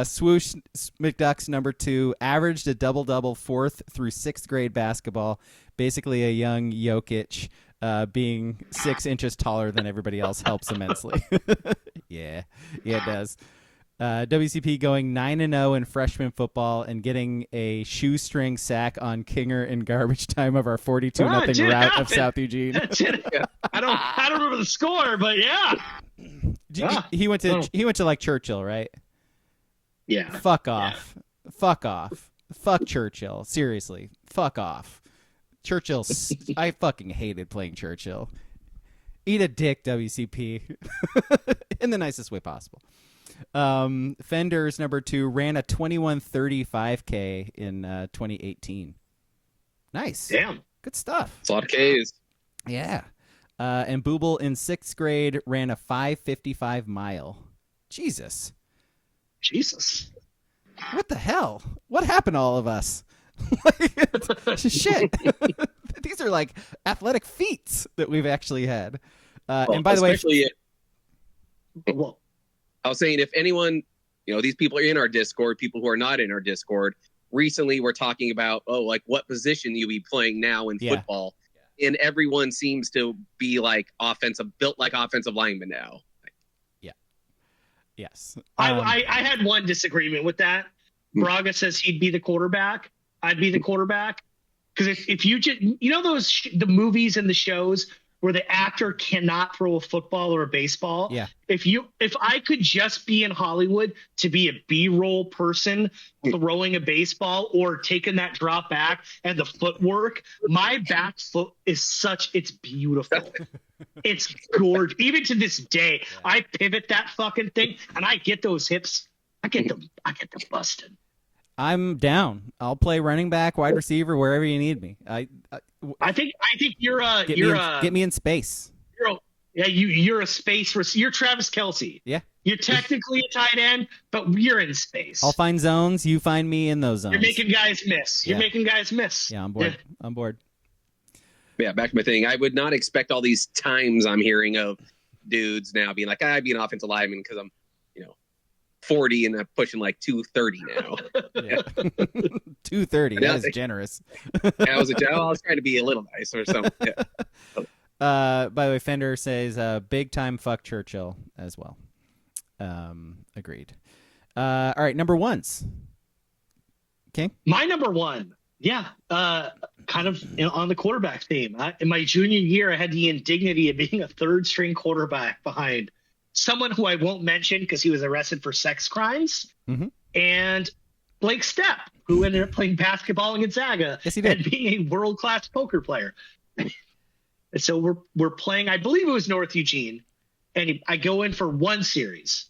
Swoosh McDuck's number 2 averaged a double-double 4th through 6th grade basketball. Basically a young Jokic. Being 6 inches taller than everybody else helps immensely. Yeah, it does. WCP going 9-0 in freshman football and getting a shoestring sack on Kinger in garbage time of our 42-0 rout of South Eugene. I don't remember the score, but yeah. He went to like Churchill, right? Yeah. Fuck off. Yeah. Fuck off. Fuck Churchill. Seriously. Fuck off. Churchill, I fucking hated playing Churchill. Eat a dick, WCP. In the nicest way possible. Fender's number 2 ran a 21:35K in 2018. Nice. Damn. Good stuff. It's a lot of Ks. Yeah. And Booble in 6th grade ran a 5:55 mile. Jesus. What the hell? What happened to all of us? Shit. These are like athletic feats that we've actually had. And by the way, I was saying, if anyone, these people are in our Discord, people who are not in our Discord, recently we're talking about, what position you'll be playing now in football. Yeah. And everyone seems to be built like offensive linemen now. Yeah. Yes. I had one disagreement with that. Braga says he'd be the quarterback. I'd be the quarterback. Because if you just, the movies and the shows where the actor cannot throw a football or a baseball. Yeah. If I could just be in Hollywood to be a B-roll person throwing a baseball or taking that drop back and the footwork, my back foot is it's beautiful. It's gorgeous. Even to this day, I pivot that fucking thing and I get those hips. I get them busted. I'm down. I'll play running back, wide receiver, wherever you need me. I think get me in space. You're a space. You're Travis Kelce. Yeah. You're technically a tight end, but you're in space. I'll find zones. You find me in those zones. You're making guys miss. Yeah, I'm bored. Yeah. I'm bored. Yeah, back to my thing. I would not expect all these times I'm hearing of dudes now being like, I'd be an offensive lineman because I'm, 40 and I'm pushing like 230 now. Yeah. 230. That is generous. I was trying to be a little nice or something. Yeah. By the way, Fender says big time fuck Churchill as well. Agreed. All right, number ones. King? My number one. Yeah. Kind of on the quarterback theme. In my junior year, I had the indignity of being a third string quarterback behind someone who I won't mention because he was arrested for sex crimes, and Blake Stepp, who ended up playing basketball in Gonzaga and being a world-class poker player. And so we're playing, I believe it was North Eugene, and I go in for one series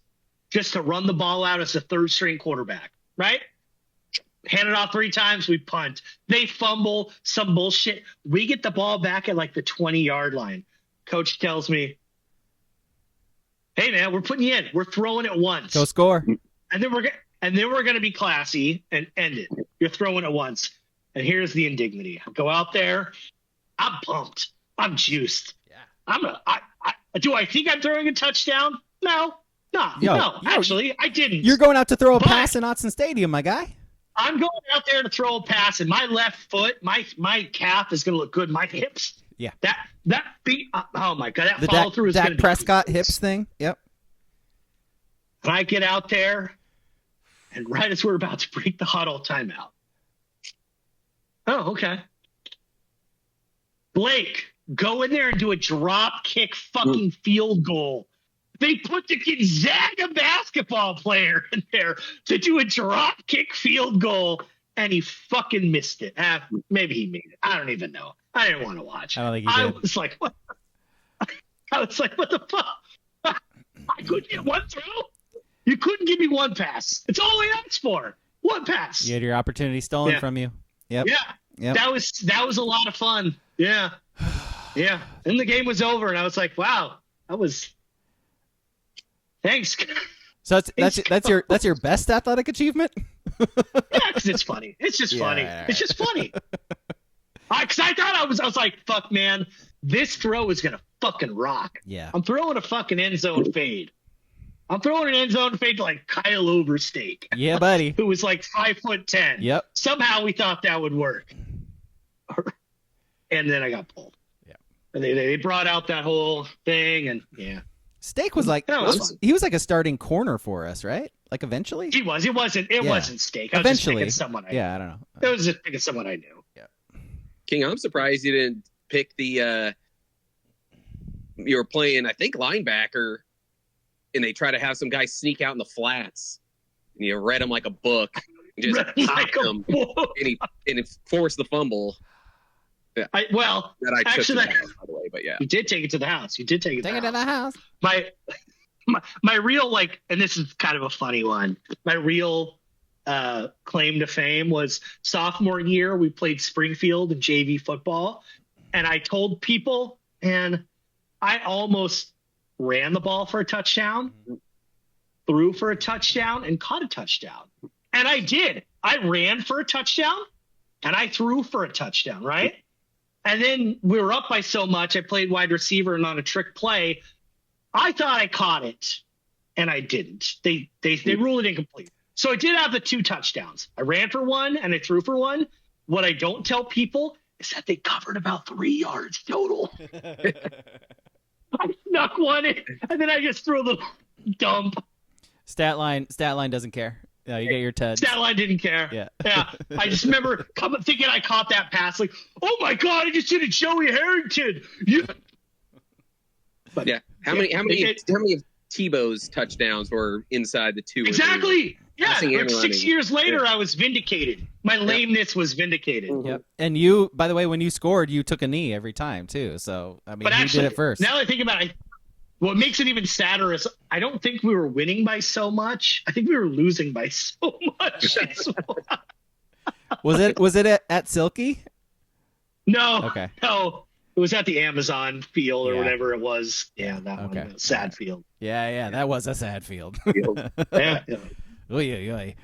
just to run the ball out as a third string quarterback, right? Hand it off 3 times, we punt. They fumble, some bullshit. We get the ball back at like the 20-yard line. Coach tells me, hey man, we're putting you in. We're throwing it once. Go score. And then we're going to be classy and end it. You're throwing it once. And here's the indignity. I go out there. I'm pumped. I'm juiced. Yeah. Do I think I'm throwing a touchdown? No. Actually, I didn't. You're going out to throw a pass in Autzen Stadium, my guy. I'm going out there to throw a pass, and my left foot, my calf is going to look good. My hips. Yeah. That beat. Oh my God. That follow through is going to be Prescott hips thing. Yep. And I get out there, and right as we're about to break the huddle, timeout. Oh, okay. Blake, go in there and do a drop kick fucking field goal. They put the Gonzaga basketball player in there to do a drop kick field goal, and he fucking missed it. Maybe he made it. I don't even know. I didn't want to watch. I don't think he did. I was like, what? What the fuck? I couldn't get one throw. You couldn't give me one pass. It's all I asked for. One pass. You had your opportunity stolen from you. Yep. Yeah. Yep. That was a lot of fun. Yeah. Yeah. And the game was over, and I was like, wow, that was. Thanks. So that's your best athletic achievement? Yeah, because it's funny. It's just funny. It's just funny. Because I thought I was like, fuck, man, this throw is gonna fucking rock. Yeah. I'm throwing a fucking end zone fade. I'm throwing an end zone fade to like Kyle Overstake. Yeah, buddy. Who was like 5'10". Yep. Somehow we thought that would work. And then I got pulled. Yeah. And they brought out that whole thing, and yeah. Steak was like he was like a starting corner for us, right? Like eventually. He was. It wasn't Steak. I was eventually. just picking someone I knew. I don't know. I was just picking someone I knew. Yeah. King, I'm surprised you didn't pick the you were playing, I think, linebacker, and they try to have some guy sneak out in the flats, and you read him like a book, and just popped him, and he forced the fumble. Yeah. I took to the house, by the way, but yeah, you did take it to the house. You did take it. Take it to the house. My real and this is kind of a funny one. My real claim to fame was sophomore year. We played Springfield in JV football, and I told people, and I almost ran the ball for a touchdown, threw for a touchdown, and caught a touchdown. And I did. I ran for a touchdown, and I threw for a touchdown, right? And then we were up by so much, I played wide receiver and on a trick play. I thought I caught it, and I didn't. They ruled it incomplete. So I did have the 2 touchdowns. I ran for one, and I threw for one. What I don't tell people is that they covered about 3 yards total. I snuck one in, and then I just threw a little dump. Stat line doesn't care. No, you get your TED. Stat line didn't care. Yeah. I just remember thinking I caught that pass, like, oh my God, I just did a Joey Harrington. But yeah, how many of Tebow's touchdowns were inside the 2? Exactly. Yeah, like 6 years later, I was vindicated. My lameness was vindicated. Yep. And you, by the way, when you scored, you took a knee every time too. So I mean, you did it first. Now that I think about it, what makes it even sadder is I don't think we were winning by so much. I think we were losing by so much. Was it at Silky? No. Okay. No. It was at the Amazon field or whatever it was. Yeah, that one. Sad field. Yeah, that was a sad field. Yeah. Oy.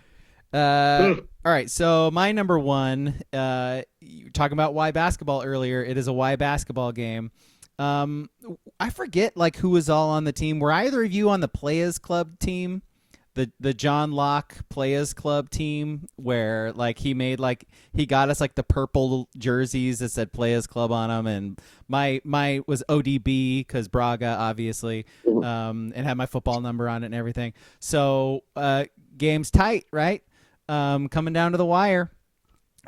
All right, so my number one, you were talking about Y basketball earlier. It is a Y basketball game. I forget who was all on the team. Were either of you on the Players Club team? the John Locke Players Club team where like he got us like the purple jerseys that said Players Club on them, and my was ODB because Braga obviously, and had my football number on it and everything. So game's tight, right? Coming down to the wire,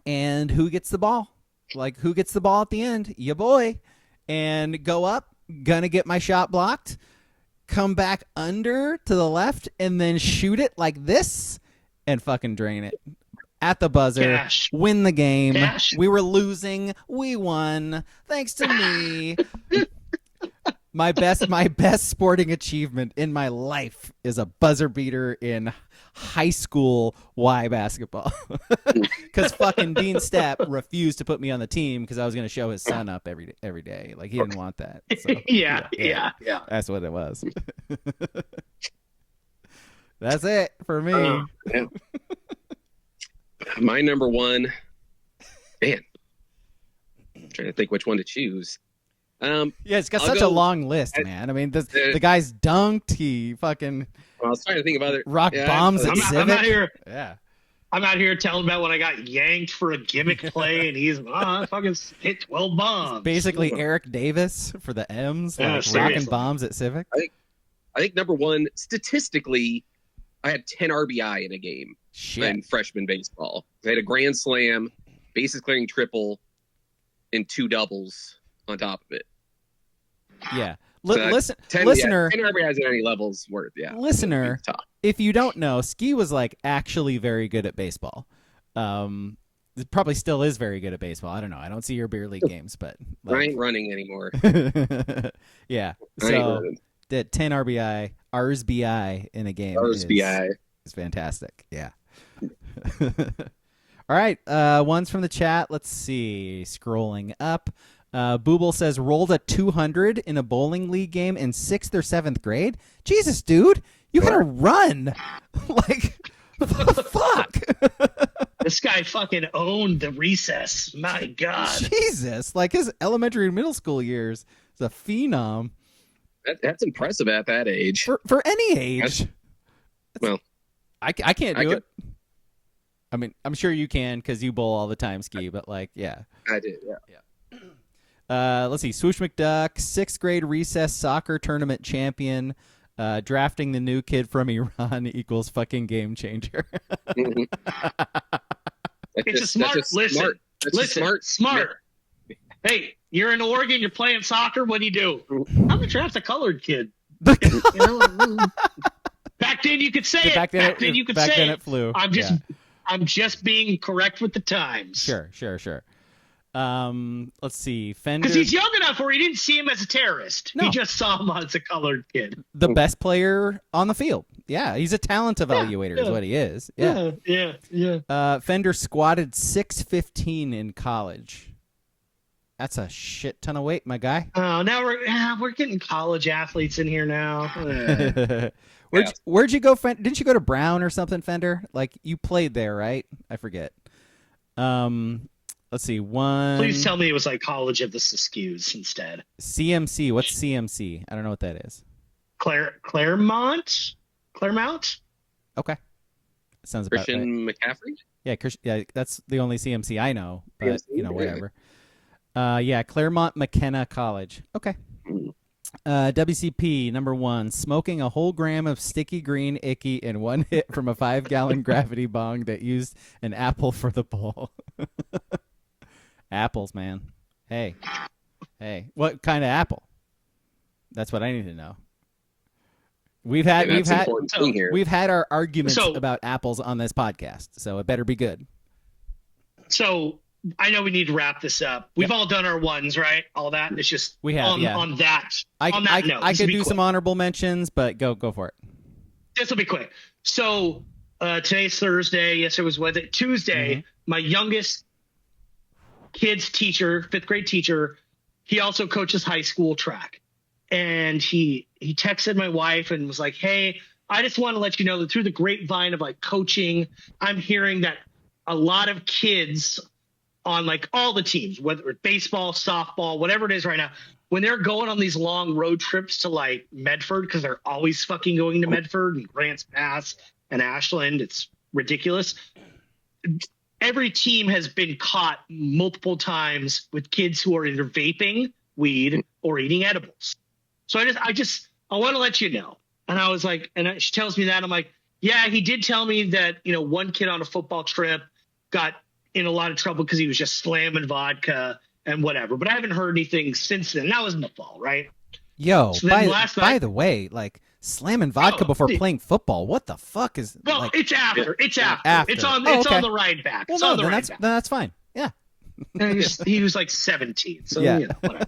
and who gets the ball? Like who gets the ball at the end? Ya boy, and go up, gonna get my shot blocked. Come back under to the left and then shoot it like this and fucking drain it at the buzzer. Cash. Win the game. Cash. We were losing. We won. Thanks to me. My best sporting achievement in my life is a buzzer beater in high school Y basketball. Because fucking Dean Stepp refused to put me on the team because I was going to show his son up every day. Like he didn't want that. So, yeah. That's what it was. That's it for me. Yeah. My number one, man. I'm trying to think which one to choose. Yeah, it's got I'll such go- a long list, man. I mean, the guy's dunked. He fucking I was trying to think of other rock bombs at I'm Civic. out here. Yeah. I'm out here telling about when I got yanked for a gimmick play, and he's I fucking hit 12 bombs. Basically, Eric Davis for the M's, Yeah, like seriously. rocking bombs at Civic. I think number one, statistically, I had 10 RBI in a game Shit. in freshman baseball. I had a grand slam, bases clearing triple, and 2 doubles on top of it. Yeah. So Listen, 10, listener, 10 RBIs at any levels worth, yeah. Listener. It's tough. if you don't know, Ski was like actually very good at baseball. Probably still is very good at baseball. I don't know. I don't see your beer league games, but I ain't running anymore. yeah. I ain't So running. that 10 RBI in a game RSBI. is fantastic. Yeah. All right. One's from the chat. Let's see. Scrolling up. Booble says rolled a 200 in a bowling league game in 6th or 7th grade. Jesus, dude, you gotta run. Like, fuck. This guy fucking owned the recess. My God. Jesus, like his elementary and middle school years is a phenom That's impressive at that age. for any age. Well, I can't do I it. I mean, I'm sure you can because you bowl all the time, Ski. But like, yeah. I did, yeah. Let's see. Swoosh McDuck, 6th grade recess soccer tournament champion. Drafting the new kid from Iran equals fucking game changer. Mhm. It's a smart. Listen, That's just smart. Hey, you're in Oregon. You're playing soccer. What do you do? I'm gonna draft a colored kid. You know? Back then you could say it. Back then you could say it flew. I'm just being correct with the times. Sure. Let's see. Fender, Because he's young enough where he didn't see him as a terrorist. No. He just saw him as a colored kid. the best player on the field. Yeah, he's a talent evaluator is what he is. Yeah. Fender squatted 615 in college. That's a shit ton of weight, my guy. Oh, now we're getting college athletes in here now. Where'd you go, Fender? Didn't you go to Brown or something, Fender? Like you played there, right? I forget. Let's see. Please tell me it was like College of the Siskiyous instead. CMC. What's CMC? I don't know what that is. Claremont. Okay. Sounds about right. Christian McCaffrey? Yeah, that's the only CMC I know, but CMC? whatever. Claremont McKenna College. Okay. WCP number 1, smoking a whole gram of sticky green icky in one hit from a 5-gallon gravity bong that used an apple for the bowl. Apples, man. Hey, what kind of apple? That's what I need to know. We've had our arguments about apples on this podcast, so it better be good. So I know we need to wrap this up. We've all done our ones, right? All that. It's just we have on that. I could do quick. some honorable mentions, but go for it. This will be quick. So today's Thursday. Yesterday was Wednesday. Tuesday, Mm-hmm. my youngest kid's teacher, 5th grade teacher, he also coaches high school track. And he texted my wife and was like, hey, I just want to let you know that through the grapevine of like coaching, I'm hearing that a lot of kids on like all the teams, whether it's baseball, softball, whatever it is right now, when they're going on these long road trips to like Medford, because they're always fucking going to Medford and Grants Pass and Ashland, it's ridiculous. Every team has been caught multiple times with kids who are either vaping weed or eating edibles. So I want to let you know. And I was like, and she tells me that. I'm like, yeah, he did tell me that, one kid on a football trip got in a lot of trouble because he was just slamming vodka and whatever. But I haven't heard anything since then. That was in the fall, right? Yo, So by the way, like slamming vodka before playing football. What the fuck is? Well, like, it's after. It's after. After. It's on. Oh, It's okay. on the ride back. Well, It's no, on the then ride that's back. then that's fine. Yeah. And he was like 17. So Yeah. whatever.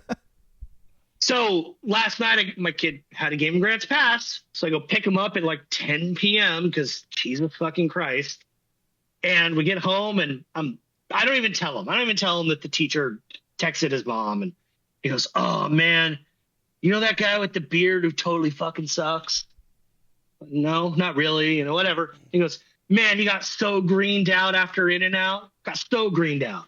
So last night, my kid had a game of Grants Pass. So I go pick him up at like 10 p.m. because Jesus fucking Christ. And we get home and I don't even tell him. I don't even tell him that the teacher texted his mom. And he goes, "Oh, man, you know that guy with the beard who totally fucking sucks?" No, not really. Whatever. He goes, "Man, he got so greened out after In-N-Out. Got so greened out."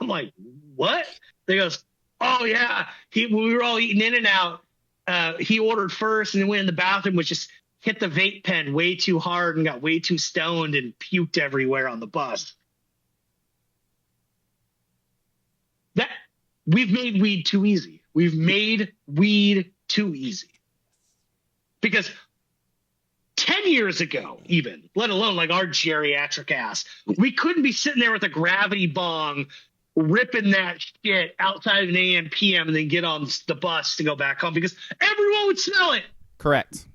I'm like, "What?" He goes, "Oh, yeah. We were all eating In-N-Out. He ordered first and then went in the bathroom, was just hit the vape pen way too hard and got way too stoned and puked everywhere on the bus." That we've made weed too easy. We've made weed too easy. Because 10 years ago, even, let alone like our geriatric ass, we couldn't be sitting there with a gravity bong ripping that shit outside of an AM, PM, and then get on the bus to go back home because everyone would smell it. Correct.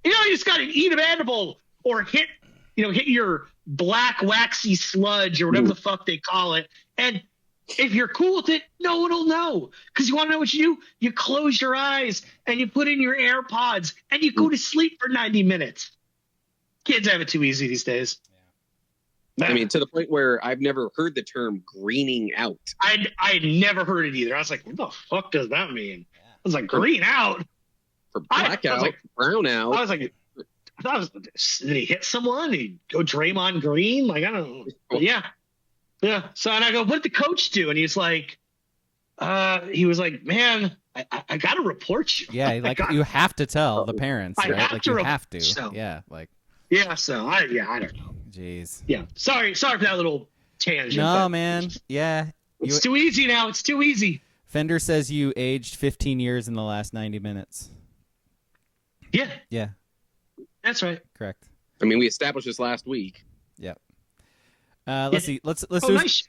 You just got to eat an edible or hit your black waxy sludge or whatever the fuck they call it. And if you're cool with it, no one will know. Because you want to know what you do? You close your eyes and you put in your AirPods and you go to sleep for 90 minutes. Kids have it too easy these days. I mean, to the point where I've never heard the term greening out. I had never heard it either. I was like, what the fuck does that mean? I was like, green out? For blackout, brown out. I was like, did he hit someone? Did he go Draymond Green? Like, I don't know. But yeah. So, and I go, what did the coach do? And he's like, he was like, man, I got to report you. Yeah, like you have to tell the parents, I right? have Like to you have to. so. Yeah, like. Yeah, so I don't know. Jeez. Yeah, sorry for that little tangent. No, but man. Yeah. it's too easy now. It's too easy. Fender says you aged 15 years in the last 90 minutes. Yeah, Yeah, that's right. correct. I mean, we established this last week. Yep. Let's see. Let's Oh, do. nice.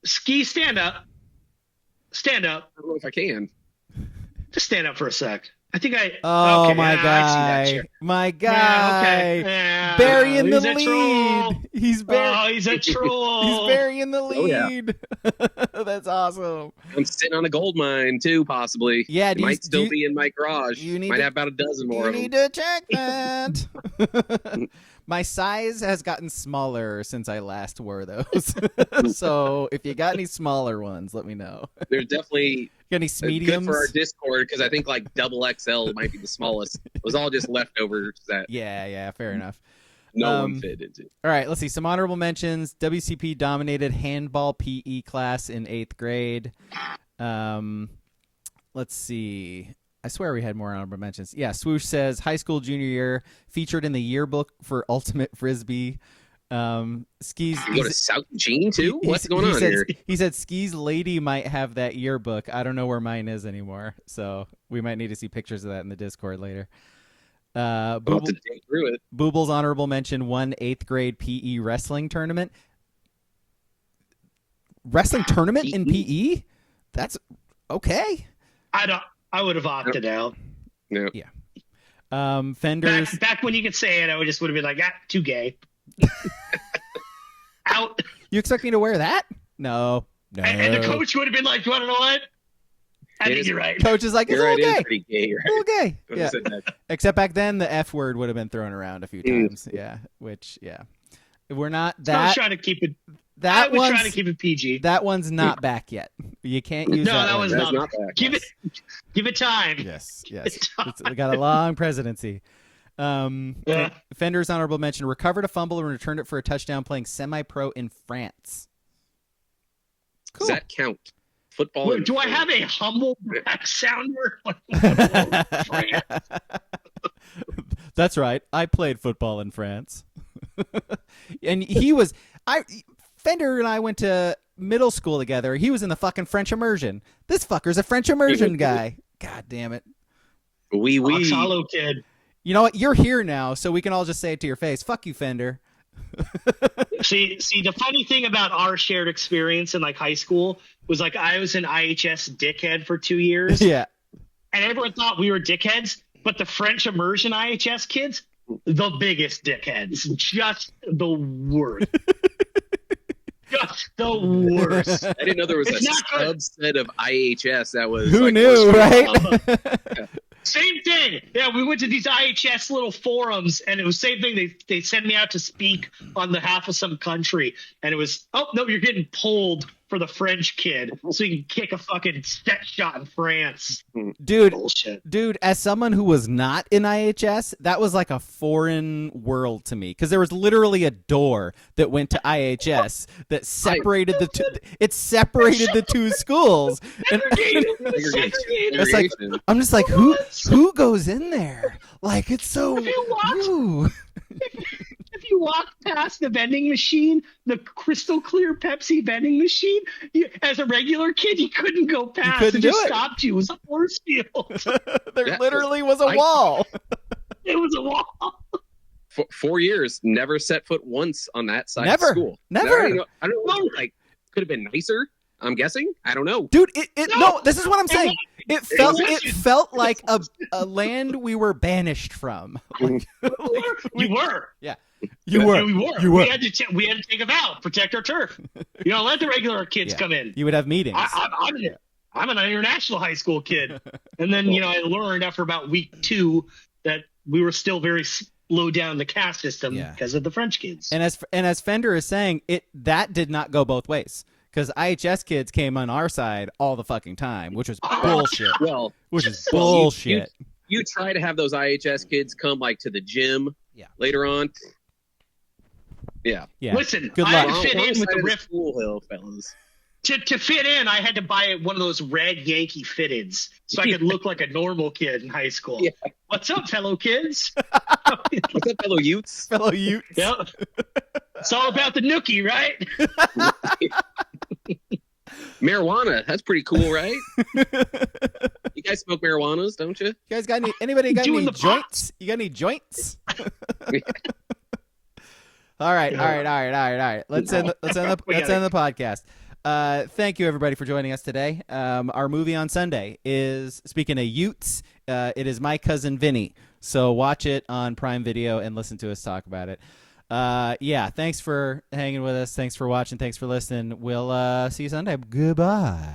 Ski, stand up. Stand up. I don't know if I can. Just stand up for a sec. I think I. Oh, okay, my I see that guy. shit. My guy. Yeah, okay. Yeah, Burying the he's a lead. troll. He's He's a troll. He's burying the Oh, yeah. lead. That's awesome. I'm sitting on a gold mine too, possibly. Yeah, It might still be in my garage. you need Might to- have about a dozen more You of them. need to check that. My size has gotten smaller since I last wore those. So if you got any smaller ones, let me know. There's definitely Got any mediums? good for our Discord because I think like double XL might be the smallest. It was all just leftovers that Yeah, fair enough. no one fit into. All right, let's see. Some honorable mentions. WCP dominated handball PE class in 8th grade. Let's see. I swear we had more honorable mentions. Yeah, Swoosh says high school junior year featured in the yearbook for Ultimate Frisbee. Skis. You go to South Gene too? What's going on said, here? He said Skis lady might have that yearbook. I don't know where mine is anymore, so we might need to see pictures of that in the Discord later. I'll have to dig through it. Booble's honorable mention won 8th grade PE wrestling tournament. Wrestling tournament in PE? That's okay. I would have opted out. No. Fenders. Back when you could say it, I would have been like, too gay. Out. You expect me to wear that? No. And the coach would have been like, you want to know what? I think you're right. Coach is like, it's You're right, it is okay. pretty gay, right? It's okay. Would've Yeah. said that. Except back then, the F word would have been thrown around a few times. Yeah. Which, yeah. We're not I was that. trying to keep it. I That was trying to one's, keep it PG. that one's not back yet. You can't use No, that that one. was That's not. not bad. Give it time. Yes. We got a long presidency. Yeah. Fender's honorable mention: recovered a fumble and returned it for a touchdown, playing semi-pro in France. Cool. Does that count? football. Wait, in do I France. have a humble back sounder? That's right. I played football in France. And he was Fender and I went to middle school together. He was in the fucking French immersion. This fucker's a French immersion guy. God damn it. We Hollow kid. You know what? You're here now, so we can all just say it to your face. Fuck you, Fender. See, the funny thing about our shared experience in like high school was like I was an IHS dickhead for 2 years. Yeah. And everyone thought we were dickheads, but the French immersion IHS kids, the biggest dickheads. Just the worst. Just the worst. I didn't know there was It's a not good. subset of IHS that was. Who like, knew, was- right? Same thing. Yeah, we went to these IHS little forums, and it was same thing. They sent me out to speak on behalf of some country, and it was, oh, no, you're getting pulled for the French kid so you can kick a fucking set shot in France. Dude, Bullshit. as someone who was not in IHS, that was like a foreign world to me because there was literally a door that went to IHS that separated the two. It separated the two schools. And it's like I'm just like, who goes in there? Like it's so. If you watch- ooh. If you walk past the vending machine, the crystal clear Pepsi vending machine, as a regular kid, you couldn't go past. couldn't It just do it. stopped you. It was a force field. There literally was a wall. It was a wall. 4 years, never set foot once on that side Never. of school. Never. I don't know. Like, could have been nicer. I'm guessing. I don't know. Dude, no, this is what I'm saying. It wasn't. felt like a land we were banished from. You were. Yeah. You were. We had to take a vow, protect our turf. You don't let the regular kids come in. You would have meetings. I'm an international high school kid, and then I learned after about week 2 that we were still very low down the caste system because of the French kids. And as Fender is saying, that did not go both ways. Because IHS kids came on our side all the fucking time, which was bullshit. Well, which is bullshit. You try to have those IHS kids come like to the gym later on. Yeah. Listen, Good I luck. had to fit in with the riff. School hill, fellas. To fit in, I had to buy one of those red Yankee fitteds so I could look like a normal kid in high school. Yeah. What's up, fellow kids? What's up, fellow Utes? Fellow Utes. Yep. It's all about the nookie, right? Marijuana. That's pretty cool, right? You guys smoke marijuanas, don't you? You guys got anybody got Doing any the pops. joints? You got any joints? All right. Let's end the podcast. Thank you everybody for joining us today. Our movie on Sunday is, speaking of Utes, it is My Cousin Vinny. So watch it on Prime Video and listen to us talk about it. Thanks for hanging with us. Thanks for watching. Thanks for listening. We'll see you Sunday. Goodbye.